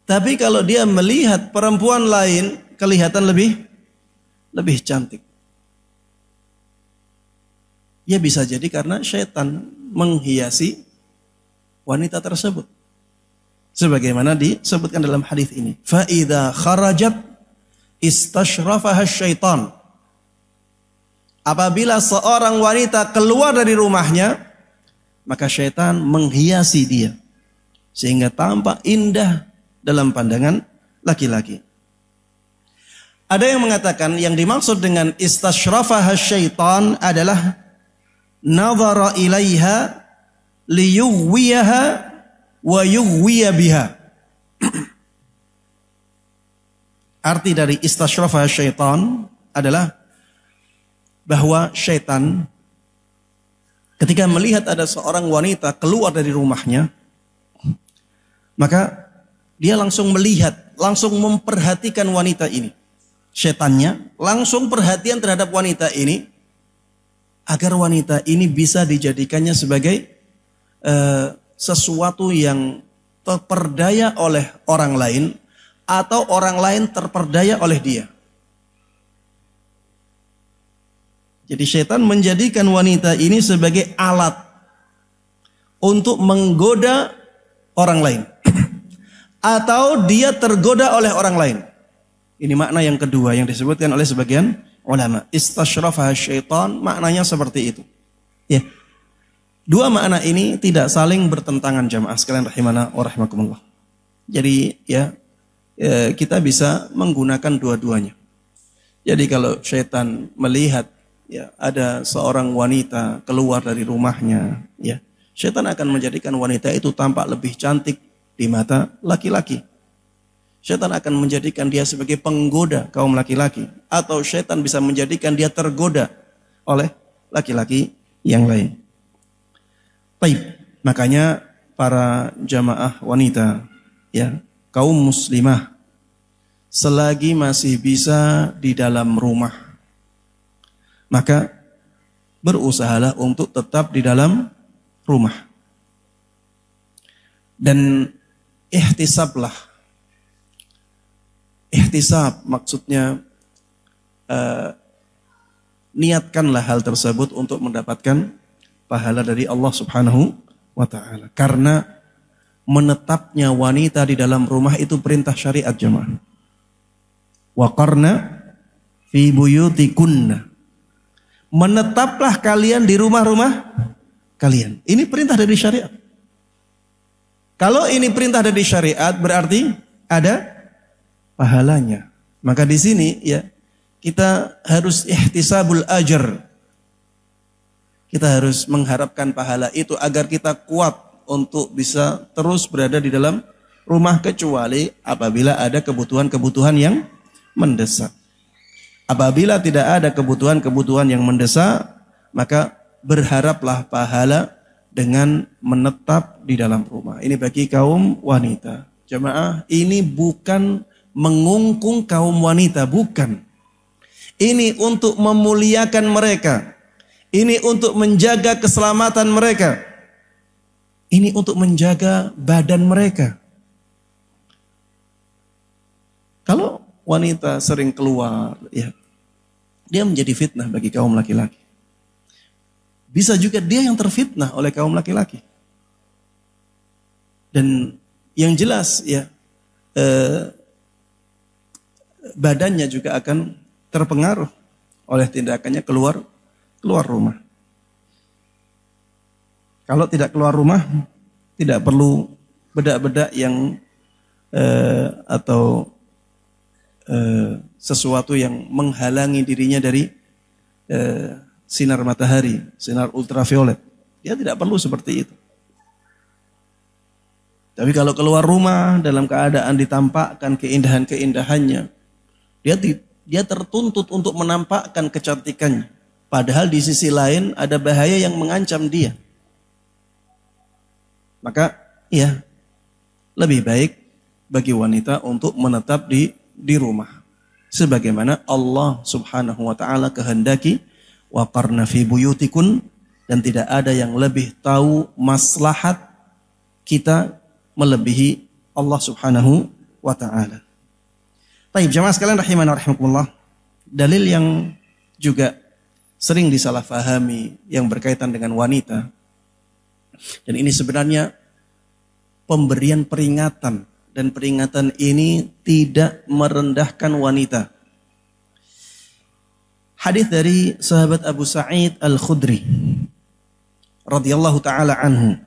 Tapi kalau dia melihat perempuan lain, kelihatan lebih cantik. Ya bisa jadi karena syaitan menghiasi wanita tersebut. Sebagaimana disebutkan dalam hadis ini. Fa idza kharajat istashrafaha syaitan. Apabila seorang wanita keluar dari rumahnya, maka syaitan menghiasi dia sehingga tampak indah dalam pandangan laki-laki. Ada yang mengatakan yang dimaksud dengan istashrafaha syaitan adalah nadhara ilaiha liyughwiyaha wa yughwiya biha. Arti dari istashrafaha syaitan adalah bahwa syaitan ketika melihat ada seorang wanita keluar dari rumahnya, maka dia langsung melihat, langsung memperhatikan wanita ini. Syaitannya langsung perhatian terhadap wanita ini agar wanita ini bisa dijadikannya sebagai sesuatu yang terperdaya oleh orang lain atau orang lain terperdaya oleh dia. Jadi syaitan menjadikan wanita ini sebagai alat untuk menggoda orang lain atau dia tergoda oleh orang lain. Ini makna yang kedua yang disebutkan oleh sebagian ulama. Istashrafaha syaitan maknanya seperti itu. Ya. Dua makna ini tidak saling bertentangan jamaah sekalian rahimana wa rahimakumullah. Jadi ya kita bisa menggunakan dua-duanya. Jadi kalau syaitan melihat ya ada seorang wanita keluar dari rumahnya, ya syaitan akan menjadikan wanita itu tampak lebih cantik di mata laki-laki. Syaitan akan menjadikan dia sebagai penggoda kaum laki-laki, atau syaitan bisa menjadikan dia tergoda oleh laki-laki yang lain. Baik, makanya para jamaah wanita, ya kaum muslimah, selagi masih bisa di dalam rumah, maka berusahalah untuk tetap di dalam rumah. Dan ihtisablah. Ihtisab maksudnya niatkanlah hal tersebut untuk mendapatkan pahala dari Allah Subhanahu wa ta'ala. Karena menetapnya wanita di dalam rumah itu perintah syariat jemaah. Waqarna fi buyutikunna. Menetaplah kalian di rumah-rumah kalian. Ini perintah dari syariat. Kalau ini perintah dari syariat berarti ada pahalanya. Maka di sini ya kita harus ihtisabul ajr. Kita harus mengharapkan pahala itu agar kita kuat untuk bisa terus berada di dalam rumah kecuali apabila ada kebutuhan-kebutuhan yang mendesak. Apabila tidak ada kebutuhan-kebutuhan yang mendesak, maka berharaplah pahala dengan menetap di dalam rumah. Ini bagi kaum wanita. Jemaah, ini bukan mengungkung kaum wanita, bukan. Ini untuk memuliakan mereka. Ini untuk menjaga keselamatan mereka. Ini untuk menjaga badan mereka. Kalau wanita sering keluar, ya, dia menjadi fitnah bagi kaum laki-laki. Bisa juga dia yang terfitnah oleh kaum laki-laki. Dan yang jelas ya badannya juga akan terpengaruh oleh tindakannya keluar rumah. Kalau tidak keluar rumah, tidak perlu bedak-bedak yang atau sesuatu yang menghalangi dirinya dari sinar matahari, sinar ultraviolet. Dia tidak perlu seperti itu. Tapi kalau keluar rumah dalam keadaan ditampakkan keindahan-keindahannya, dia tertuntut untuk menampakkan kecantikannya. Padahal di sisi lain ada bahaya yang mengancam dia. Maka ya lebih baik bagi wanita untuk menetap di rumah. Sebagaimana Allah Subhanahu wa taala kehendaki, waqarna fi buyutikun, dan tidak ada yang lebih tahu maslahat kita melebihi Allah Subhanahu wa taala. Baik, jemaah sekalian rahimana rahimakumullah. Dalil yang juga sering disalahfahami yang berkaitan dengan wanita. Dan ini sebenarnya pemberian peringatan, dan peringatan ini tidak merendahkan wanita. Hadis dari sahabat Abu Sa'id Al-Khudri radhiyallahu taala anhu.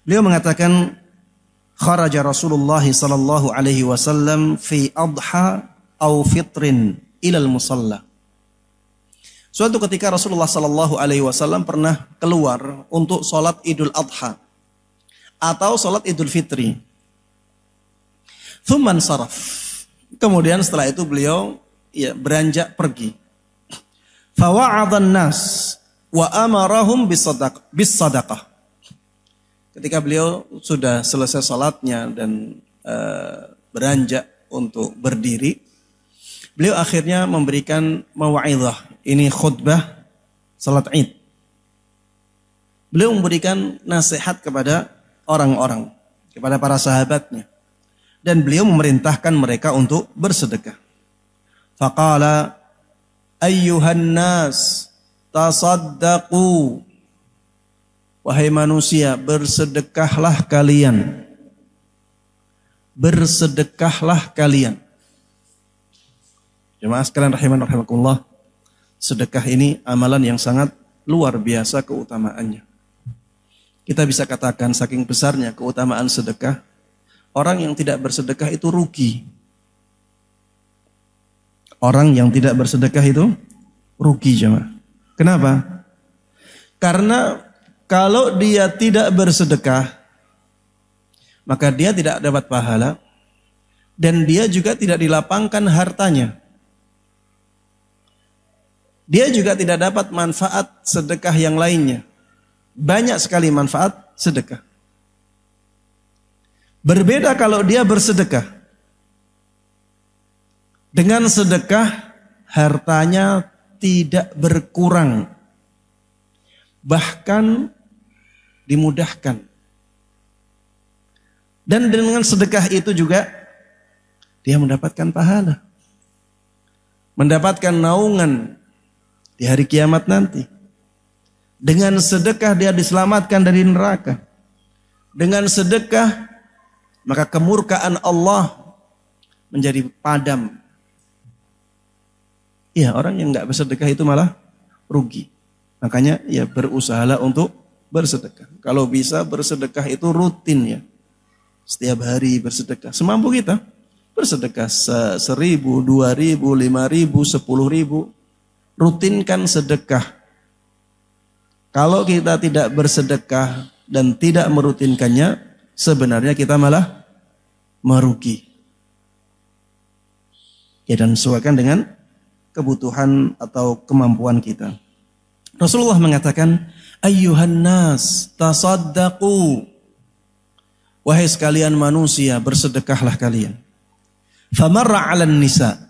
Beliau mengatakan, kharaja Rasulullah sallallahu alaihi wasallam fi adha au fitrin ilal musalla. Suatu ketika Rasulullah sallallahu alaihi wasallam pernah keluar untuk salat Idul Adha atau salat Idul Fitri. Tsumman saraf. Kemudian setelah itu beliau beranjak pergi. Fa wa'adhan nas wa amarahum bis sadaqah. Ketika beliau sudah selesai salatnya dan beranjak untuk berdiri, beliau akhirnya memberikan mau'izah. Ini khutbah salat Id. Beliau memberikan nasihat kepada orang-orang, kepada para sahabatnya. Dan beliau memerintahkan mereka untuk bersedekah. Faqala ayyuhan nas tasaddaqu. Wahai manusia, bersedekahlah kalian. Bersedekahlah kalian. Jemaah sekalian rahimakumullah, sedekah ini amalan yang sangat luar biasa keutamaannya. Kita bisa katakan saking besarnya keutamaan sedekah, orang yang tidak bersedekah itu rugi. Orang yang tidak bersedekah itu rugi, jemaah. Kenapa? Karena kalau dia tidak bersedekah, maka dia tidak dapat pahala, dan dia juga tidak dilapangkan hartanya. Dia juga tidak dapat manfaat sedekah yang lainnya. Banyak sekali manfaat sedekah. Berbeda kalau dia bersedekah. Dengan sedekah, hartanya tidak berkurang. Bahkan dimudahkan. Dan dengan sedekah itu juga dia mendapatkan pahala. Mendapatkan naungan di hari kiamat nanti. Dengan sedekah dia diselamatkan dari neraka. dengan sedekah, maka kemurkaan Allah menjadi padam. Ya, orang yang nggak bersedekah itu malah rugi. Makanya ya berusahalah untuk bersedekah. Kalau bisa bersedekah itu rutin ya. Setiap hari bersedekah. Semampu kita bersedekah 1.000, 2.000, 5.000, 10.000. Rutinkan sedekah. Kalau kita tidak bersedekah dan tidak merutinkannya, sebenarnya kita malah merugi. Ya, dan sesuaikan dengan kebutuhan atau kemampuan kita. Rasulullah mengatakan, ayyuhan nas tasaddaqu. Wahai sekalian manusia, bersedekahlah kalian. Famarra 'alan nisa.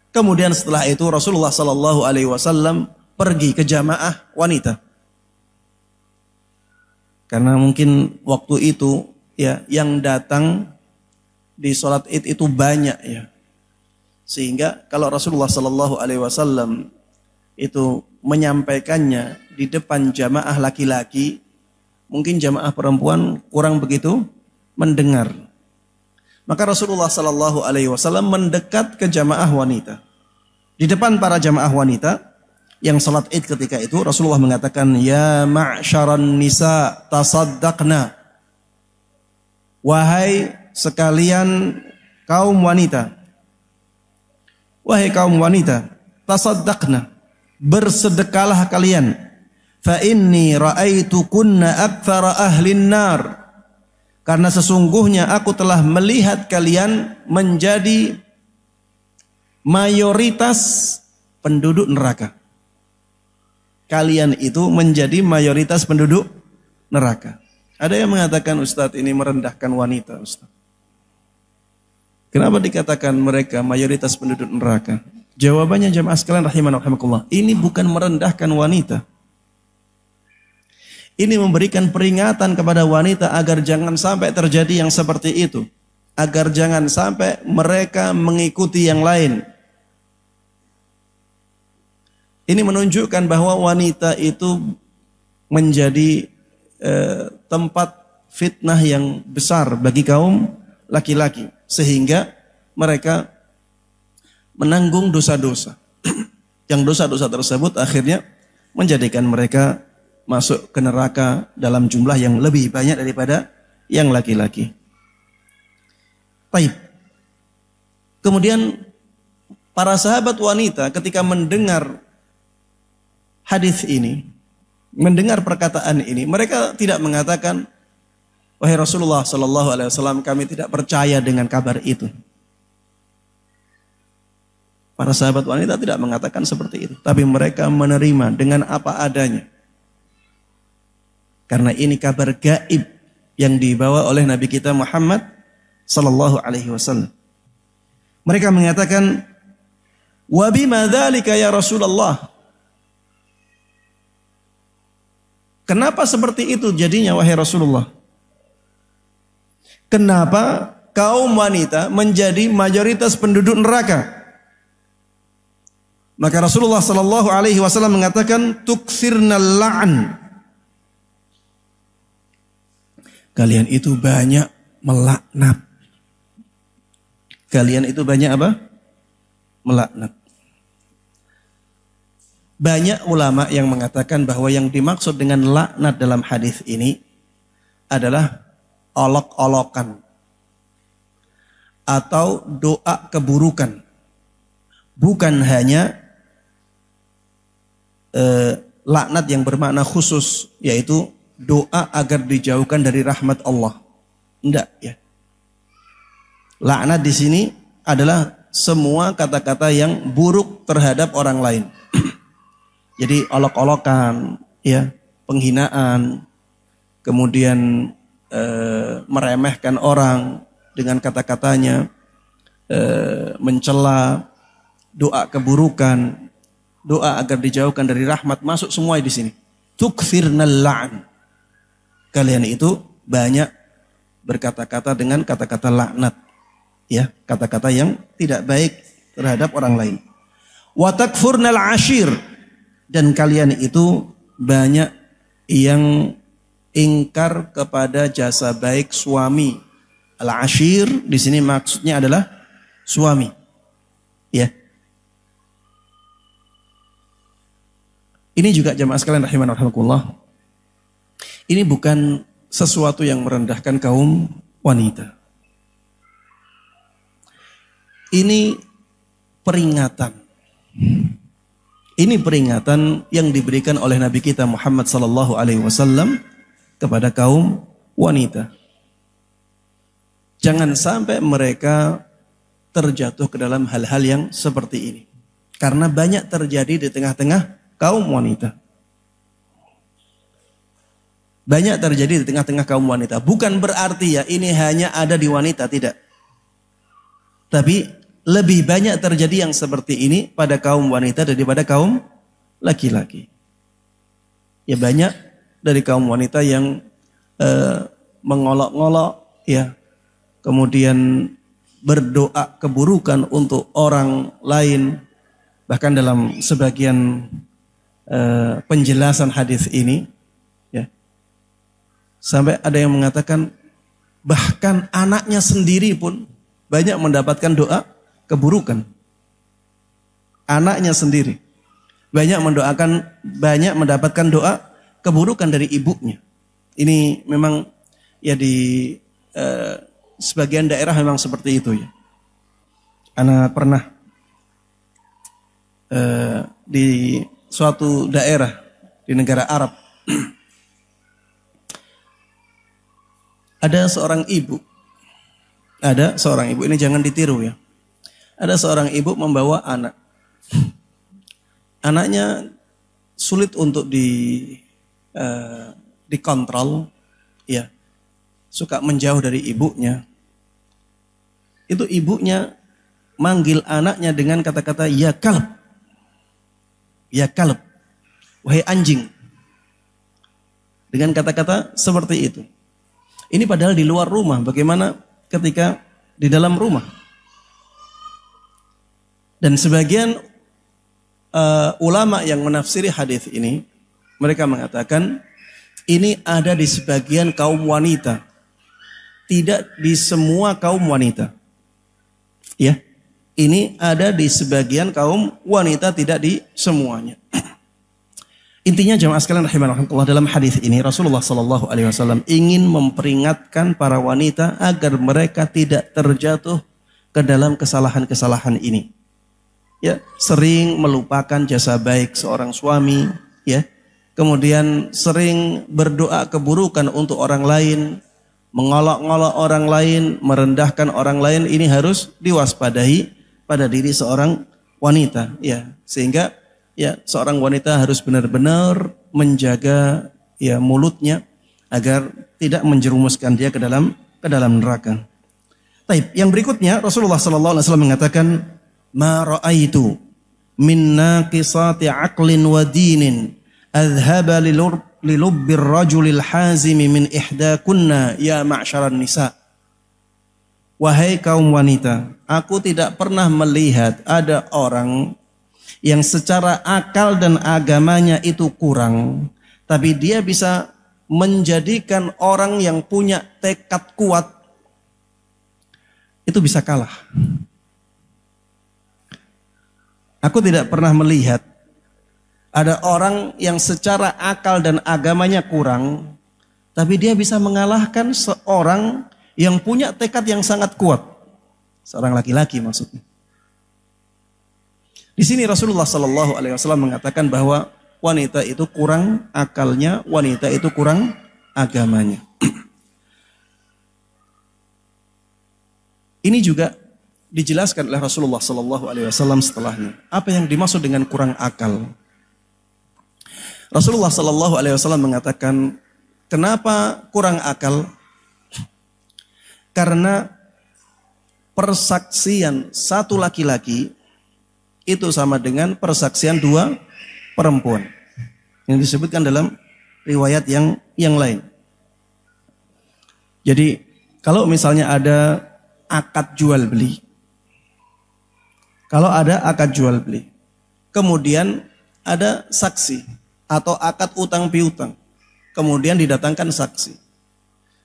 Kemudian setelah itu Rasulullah sallallahu alaihi wasallam pergi ke jamaah wanita. Karena mungkin waktu itu ya yang datang di sholat Id itu banyak ya. Sehingga kalau Rasulullah sallallahu alaihi wasallam itu menyampaikannya di depan jamaah laki-laki, mungkin jamaah perempuan kurang begitu mendengar. Maka Rasulullah sallallahu alaihi wasallam mendekat ke jamaah wanita. Di depan para jamaah wanita yang salat Id ketika itu, Rasulullah mengatakan, "Ya ma'syaran nisa tasaddaqna." Wahai sekalian kaum wanita. Wahai kaum wanita, tasaddaqna. Bersedekahlah kalian. Fa inni ra'aitukunna aktsara ahlin nar. Karena sesungguhnya aku telah melihat kalian menjadi mayoritas penduduk neraka. Kalian itu menjadi mayoritas penduduk neraka. Ada yang mengatakan, Ustadz, ini merendahkan wanita, Ustadz. Kenapa dikatakan mereka mayoritas penduduk neraka? Jawabannya jamaah sekalian rahimanallah, ini bukan merendahkan wanita. Ini memberikan peringatan kepada wanita agar jangan sampai terjadi yang seperti itu. Agar jangan sampai mereka mengikuti yang lain. Ini menunjukkan bahwa wanita itu menjadi tempat fitnah yang besar bagi kaum laki-laki. Sehingga mereka menanggung dosa-dosa. Yang dosa-dosa tersebut akhirnya menjadikan mereka masuk ke neraka dalam jumlah yang lebih banyak daripada yang laki-laki. Baik. Kemudian para sahabat wanita ketika mendengar hadis ini, mendengar perkataan ini, mereka tidak mengatakan, wahai Rasulullah sallallahu alaihi wasallam, kami tidak percaya dengan kabar itu. Para sahabat wanita tidak mengatakan seperti itu, tapi mereka menerima dengan apa adanya. Karena ini kabar gaib yang dibawa oleh Nabi kita Muhammad sallallahu alaihi wasallam. Mereka mengatakan, "Wa bima dzalika ya Rasulullah?" Kenapa seperti itu jadinya wahai Rasulullah? Kenapa kaum wanita menjadi mayoritas penduduk neraka? Maka Rasulullah sallallahu alaihi wasallam mengatakan, "Tuktsirnal la'n." Kalian itu banyak melaknat. Kalian itu banyak apa? Melaknat. Banyak ulama yang mengatakan bahwa yang dimaksud dengan laknat dalam hadis ini adalah olok-olokan atau doa keburukan. Bukan hanya laknat yang bermakna khusus, yaitu doa agar dijauhkan dari rahmat Allah. Enggak ya. Laknat di sini adalah semua kata-kata yang buruk terhadap orang lain. Jadi olok-olokan, ya, penghinaan, kemudian meremehkan orang dengan kata-katanya, mencela, doa keburukan, doa agar dijauhkan dari rahmat, masuk semua di sini. Tuktsirnal la'n. Kalian itu banyak berkata-kata dengan kata-kata laknat, ya, kata-kata yang tidak baik terhadap orang lain. Wa takfurnal ashir, dan kalian itu banyak yang ingkar kepada jasa baik suami. Al-ashir di sini maksudnya adalah suami. Ya. Ini juga jamaah sekalian rahimanallah. Ini bukan sesuatu yang merendahkan kaum wanita. Ini peringatan. Ini peringatan yang diberikan oleh Nabi kita Muhammad sallallahu alaihi wasallam kepada kaum wanita. Jangan sampai mereka terjatuh ke dalam hal-hal yang seperti ini. Karena banyak terjadi di tengah-tengah kaum wanita. Banyak terjadi di tengah-tengah kaum wanita. Bukan berarti ya ini hanya ada di wanita, tidak. Tapi lebih banyak terjadi yang seperti ini pada kaum wanita daripada kaum laki-laki. Ya banyak dari kaum wanita yang mengolok-ngolok, ya, kemudian berdoa keburukan untuk orang lain. Bahkan dalam sebagian penjelasan hadis ini, ya, sampai ada yang mengatakan bahkan anaknya sendiri pun banyak mendapatkan doa keburukan. Anaknya sendiri banyak mendapatkan doa keburukan dari ibunya. Ini memang ya di sebagian daerah memang seperti itu ya. Ana pernah di suatu daerah di negara Arab ada seorang ibu, ini jangan ditiru ya. Ada seorang ibu membawa anak. Anaknya sulit untuk dikontrol, ya, suka menjauh dari ibunya. Itu ibunya manggil anaknya dengan kata-kata ya kalb, wahai anjing, dengan kata-kata seperti itu. Ini padahal di luar rumah. Bagaimana ketika di dalam rumah? Dan sebagian ulama yang menafsiri hadis ini, mereka mengatakan ini ada di sebagian kaum wanita, tidak di semua kaum wanita. Ya, ini ada di sebagian kaum wanita, tidak di semuanya. Intinya jamaah sekalian rahimanallah, dalam hadis ini Rasulullah sallallahu alaihi wasallam ingin memperingatkan para wanita agar mereka tidak terjatuh ke dalam kesalahan-kesalahan ini. Ya, sering melupakan jasa baik seorang suami, ya. Kemudian sering berdoa keburukan untuk orang lain, mengolok-ngolok orang lain, merendahkan orang lain. Ini harus diwaspadai pada diri seorang wanita, ya. Sehingga ya seorang wanita harus benar-benar menjaga ya mulutnya agar tidak menjerumuskan dia ke dalam neraka. Baik, yang berikutnya Rasulullah sallallahu alaihi wasallam mengatakan, "Ma ra'aitu min naqisati aqlin wa dinin adhaba lilubbir rajulil hazimi min ihdakunna ya ma'syaran nisa." Wahai kaum wanita, aku tidak pernah melihat ada orang yang secara akal dan agamanya itu kurang, tapi dia bisa menjadikan orang yang punya tekad kuat itu bisa kalah. Aku tidak pernah melihat ada orang yang secara akal dan agamanya kurang, tapi dia bisa mengalahkan seorang yang punya tekad yang sangat kuat. Seorang laki-laki maksudnya. Di sini Rasulullah sallallahu alaihi wasallam mengatakan bahwa wanita itu kurang akalnya, wanita itu kurang agamanya. Ini juga dijelaskan oleh Rasulullah sallallahu alaihi wasallam setelahnya. Apa yang dimaksud dengan kurang akal? Rasulullah sallallahu alaihi wasallam mengatakan, kenapa kurang akal? Karena persaksian satu laki-laki itu sama dengan persaksian dua perempuan. Yang disebutkan dalam riwayat yang lain. Jadi kalau misalnya ada akad jual beli, kalau ada akad jual beli, kemudian ada saksi atau akad utang piutang, kemudian didatangkan saksi.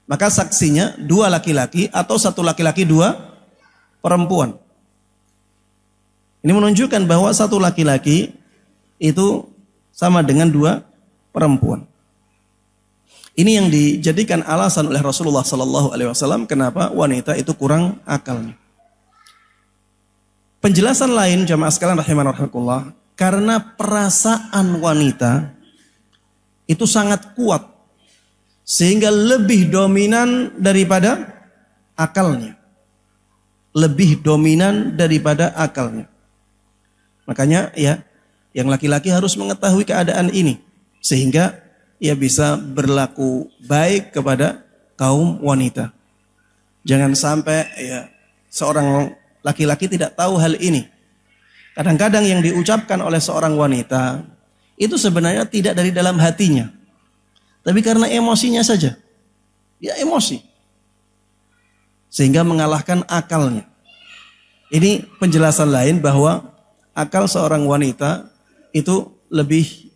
Maka saksinya 2 laki-laki atau 1 laki-laki 2 perempuan. Ini menunjukkan bahwa 1 laki-laki itu sama dengan 2 perempuan. Ini yang dijadikan alasan oleh Rasulullah SAW kenapa wanita itu kurang akalnya. Penjelasan lain jamaah sekalian rahimanallah, karena perasaan wanita itu sangat kuat sehingga lebih dominan daripada akalnya. Lebih dominan daripada akalnya. Makanya ya, yang laki-laki harus mengetahui keadaan ini sehingga ia bisa berlaku baik kepada kaum wanita. Jangan sampai ya seorang laki-laki tidak tahu hal ini. Kadang-kadang yang diucapkan oleh seorang wanita itu sebenarnya tidak dari dalam hatinya, tapi karena emosinya saja. Dia emosi sehingga mengalahkan akalnya. Ini penjelasan lain bahwa akal seorang wanita itu lebih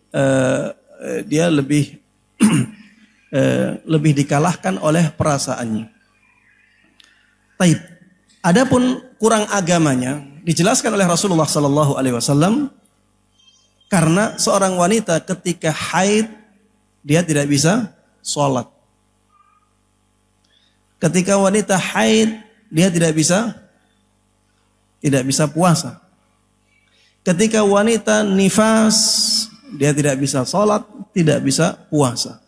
dia lebih lebih dikalahkan oleh perasaannya. Taib. Adapun kurang agamanya dijelaskan oleh Rasulullah SAW karena seorang wanita ketika haid dia tidak bisa sholat. Ketika wanita haid dia tidak bisa puasa. Ketika wanita nifas dia tidak bisa sholat, tidak bisa puasa,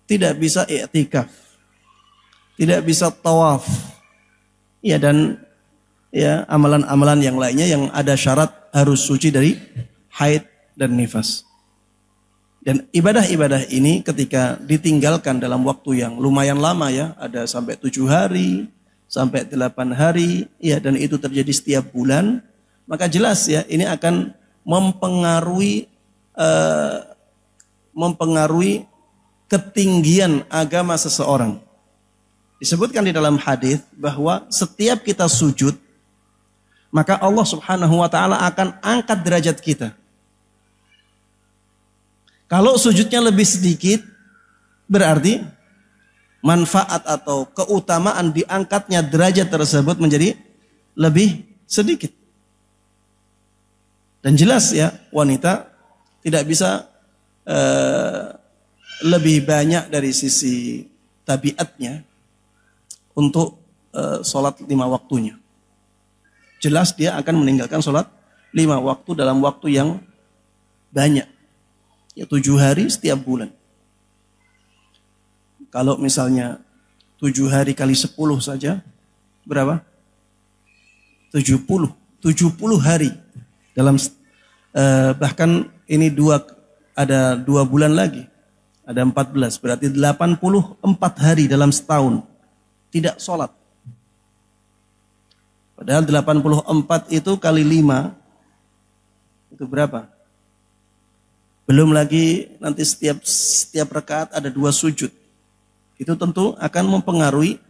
tidak bisa i'tikaf, tidak bisa tawaf, ya dan ya amalan-amalan yang lainnya yang ada syarat harus suci dari haid dan nifas. Dan ibadah-ibadah ini ketika ditinggalkan dalam waktu yang lumayan lama ya, ada sampai 7 hari, sampai 8 hari, ya dan itu terjadi setiap bulan, maka jelas ya ini akan mempengaruhi ketinggian agama seseorang. Disebutkan di dalam hadis bahwa setiap kita sujud, maka Allah Subhanahu wa taala akan angkat derajat kita. Kalau sujudnya lebih sedikit, berarti manfaat atau keutamaan diangkatnya derajat tersebut menjadi lebih sedikit. Dan jelas ya, wanita tidak bisa lebih banyak dari sisi tabiatnya untuk sholat 5 waktunya. Jelas dia akan meninggalkan sholat 5 waktu dalam waktu yang banyak. Ya 7 hari setiap bulan. Kalau misalnya 7 hari kali 10 saja, berapa? 70 hari. Dalam bahkan ini ada 2 bulan lagi. Ada 14, berarti 84 hari dalam setahun tidak sholat. Padahal 84 itu kali 5 itu berapa? Belum lagi nanti setiap rakaat ada 2 sujud. Itu tentu akan mempengaruhi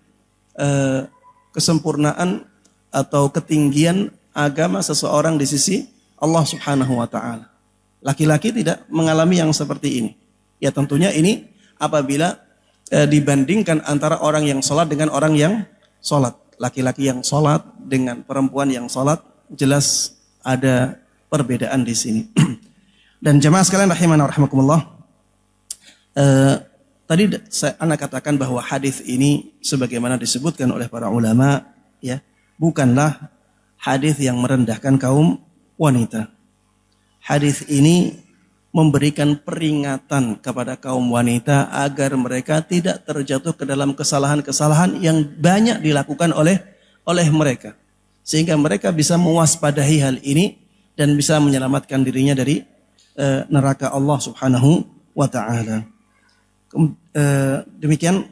kesempurnaan atau ketinggian agama seseorang di sisi Allah Subhanahu wa taala. Laki-laki tidak mengalami yang seperti ini. Ya tentunya ini apabila dibandingkan antara orang yang sholat dengan orang yang sholat. Laki-laki yang sholat dengan perempuan yang sholat, jelas ada perbedaan di sini. Dan jemaah sekalian rahimana rahimakumullah, tadi saya katakan bahwa hadis ini sebagaimana disebutkan oleh para ulama, ya bukanlah hadis yang merendahkan kaum wanita. Hadis ini memberikan peringatan kepada kaum wanita agar mereka tidak terjatuh ke dalam kesalahan-kesalahan yang banyak dilakukan oleh mereka, sehingga mereka bisa mewaspadai hal ini dan bisa menyelamatkan dirinya dari neraka Allah Subhanahu wa taala. Demikian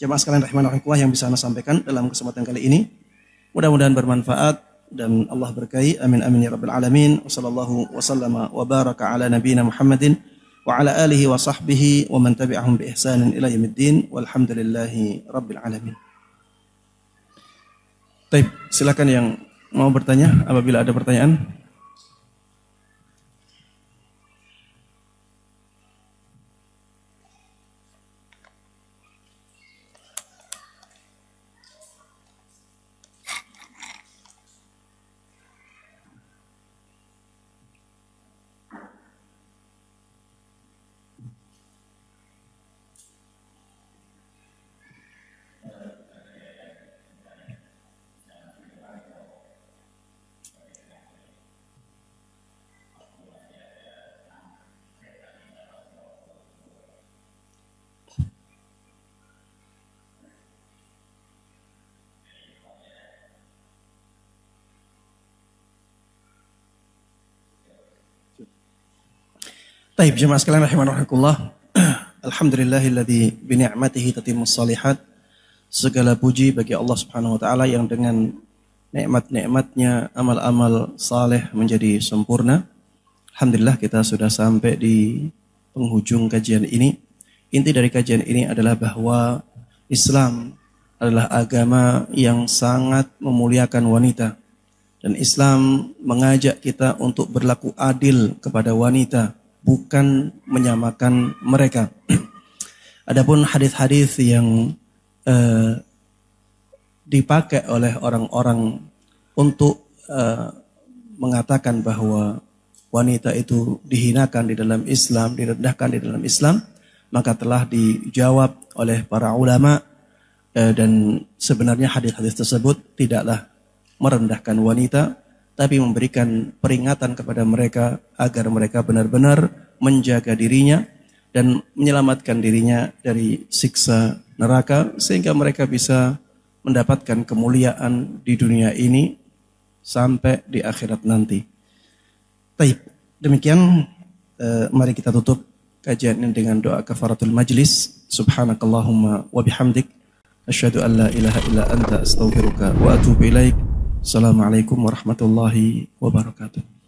jemaah sekalian rahimanallah yang bisa saya sampaikan dalam kesempatan kali ini. Mudah-mudahan bermanfaat dan Allah berkahi. Amin amin ya rabbal alamin. Wassallallahu wasallama wa baraka ala nabiyyina Muhammadin wa ala alihi wa sahbihi wa man tabi'ahum bi ihsanin ila yaumiddin walhamdulillahi rabbil alamin. Baik, silakan yang mau bertanya apabila ada pertanyaan. Taib jemaah sekalian rahimakumullah. Alhamdulillahilladzi bi ni'matihi tatimmus shalihat. Segala puji bagi Allah Subhanahu wa taala yang dengan nikmat-nikmatnya amal-amal saleh menjadi sempurna. Alhamdulillah kita sudah sampai di penghujung kajian ini. Inti dari kajian ini adalah bahwa Islam adalah agama yang sangat memuliakan wanita. Dan Islam mengajak kita untuk berlaku adil kepada wanita, bukan menyamakan mereka. Adapun hadis-hadis yang dipakai oleh orang-orang untuk mengatakan bahwa wanita itu dihinakan di dalam Islam, direndahkan di dalam Islam, maka telah dijawab oleh para ulama, dan sebenarnya hadis-hadis tersebut tidaklah merendahkan wanita, tapi memberikan peringatan kepada mereka agar mereka benar-benar menjaga dirinya dan menyelamatkan dirinya dari siksa neraka, sehingga mereka bisa mendapatkan kemuliaan di dunia ini sampai di akhirat nanti. Baik, demikian mari kita tutup kajian ini dengan doa kafaratul majlis. Subhanakallahumma wa bihamdik, asyhadu an la ilaha illa anta astaghfiruka wa atubu ilaik. Assalamualaikum warahmatullahi wabarakatuh.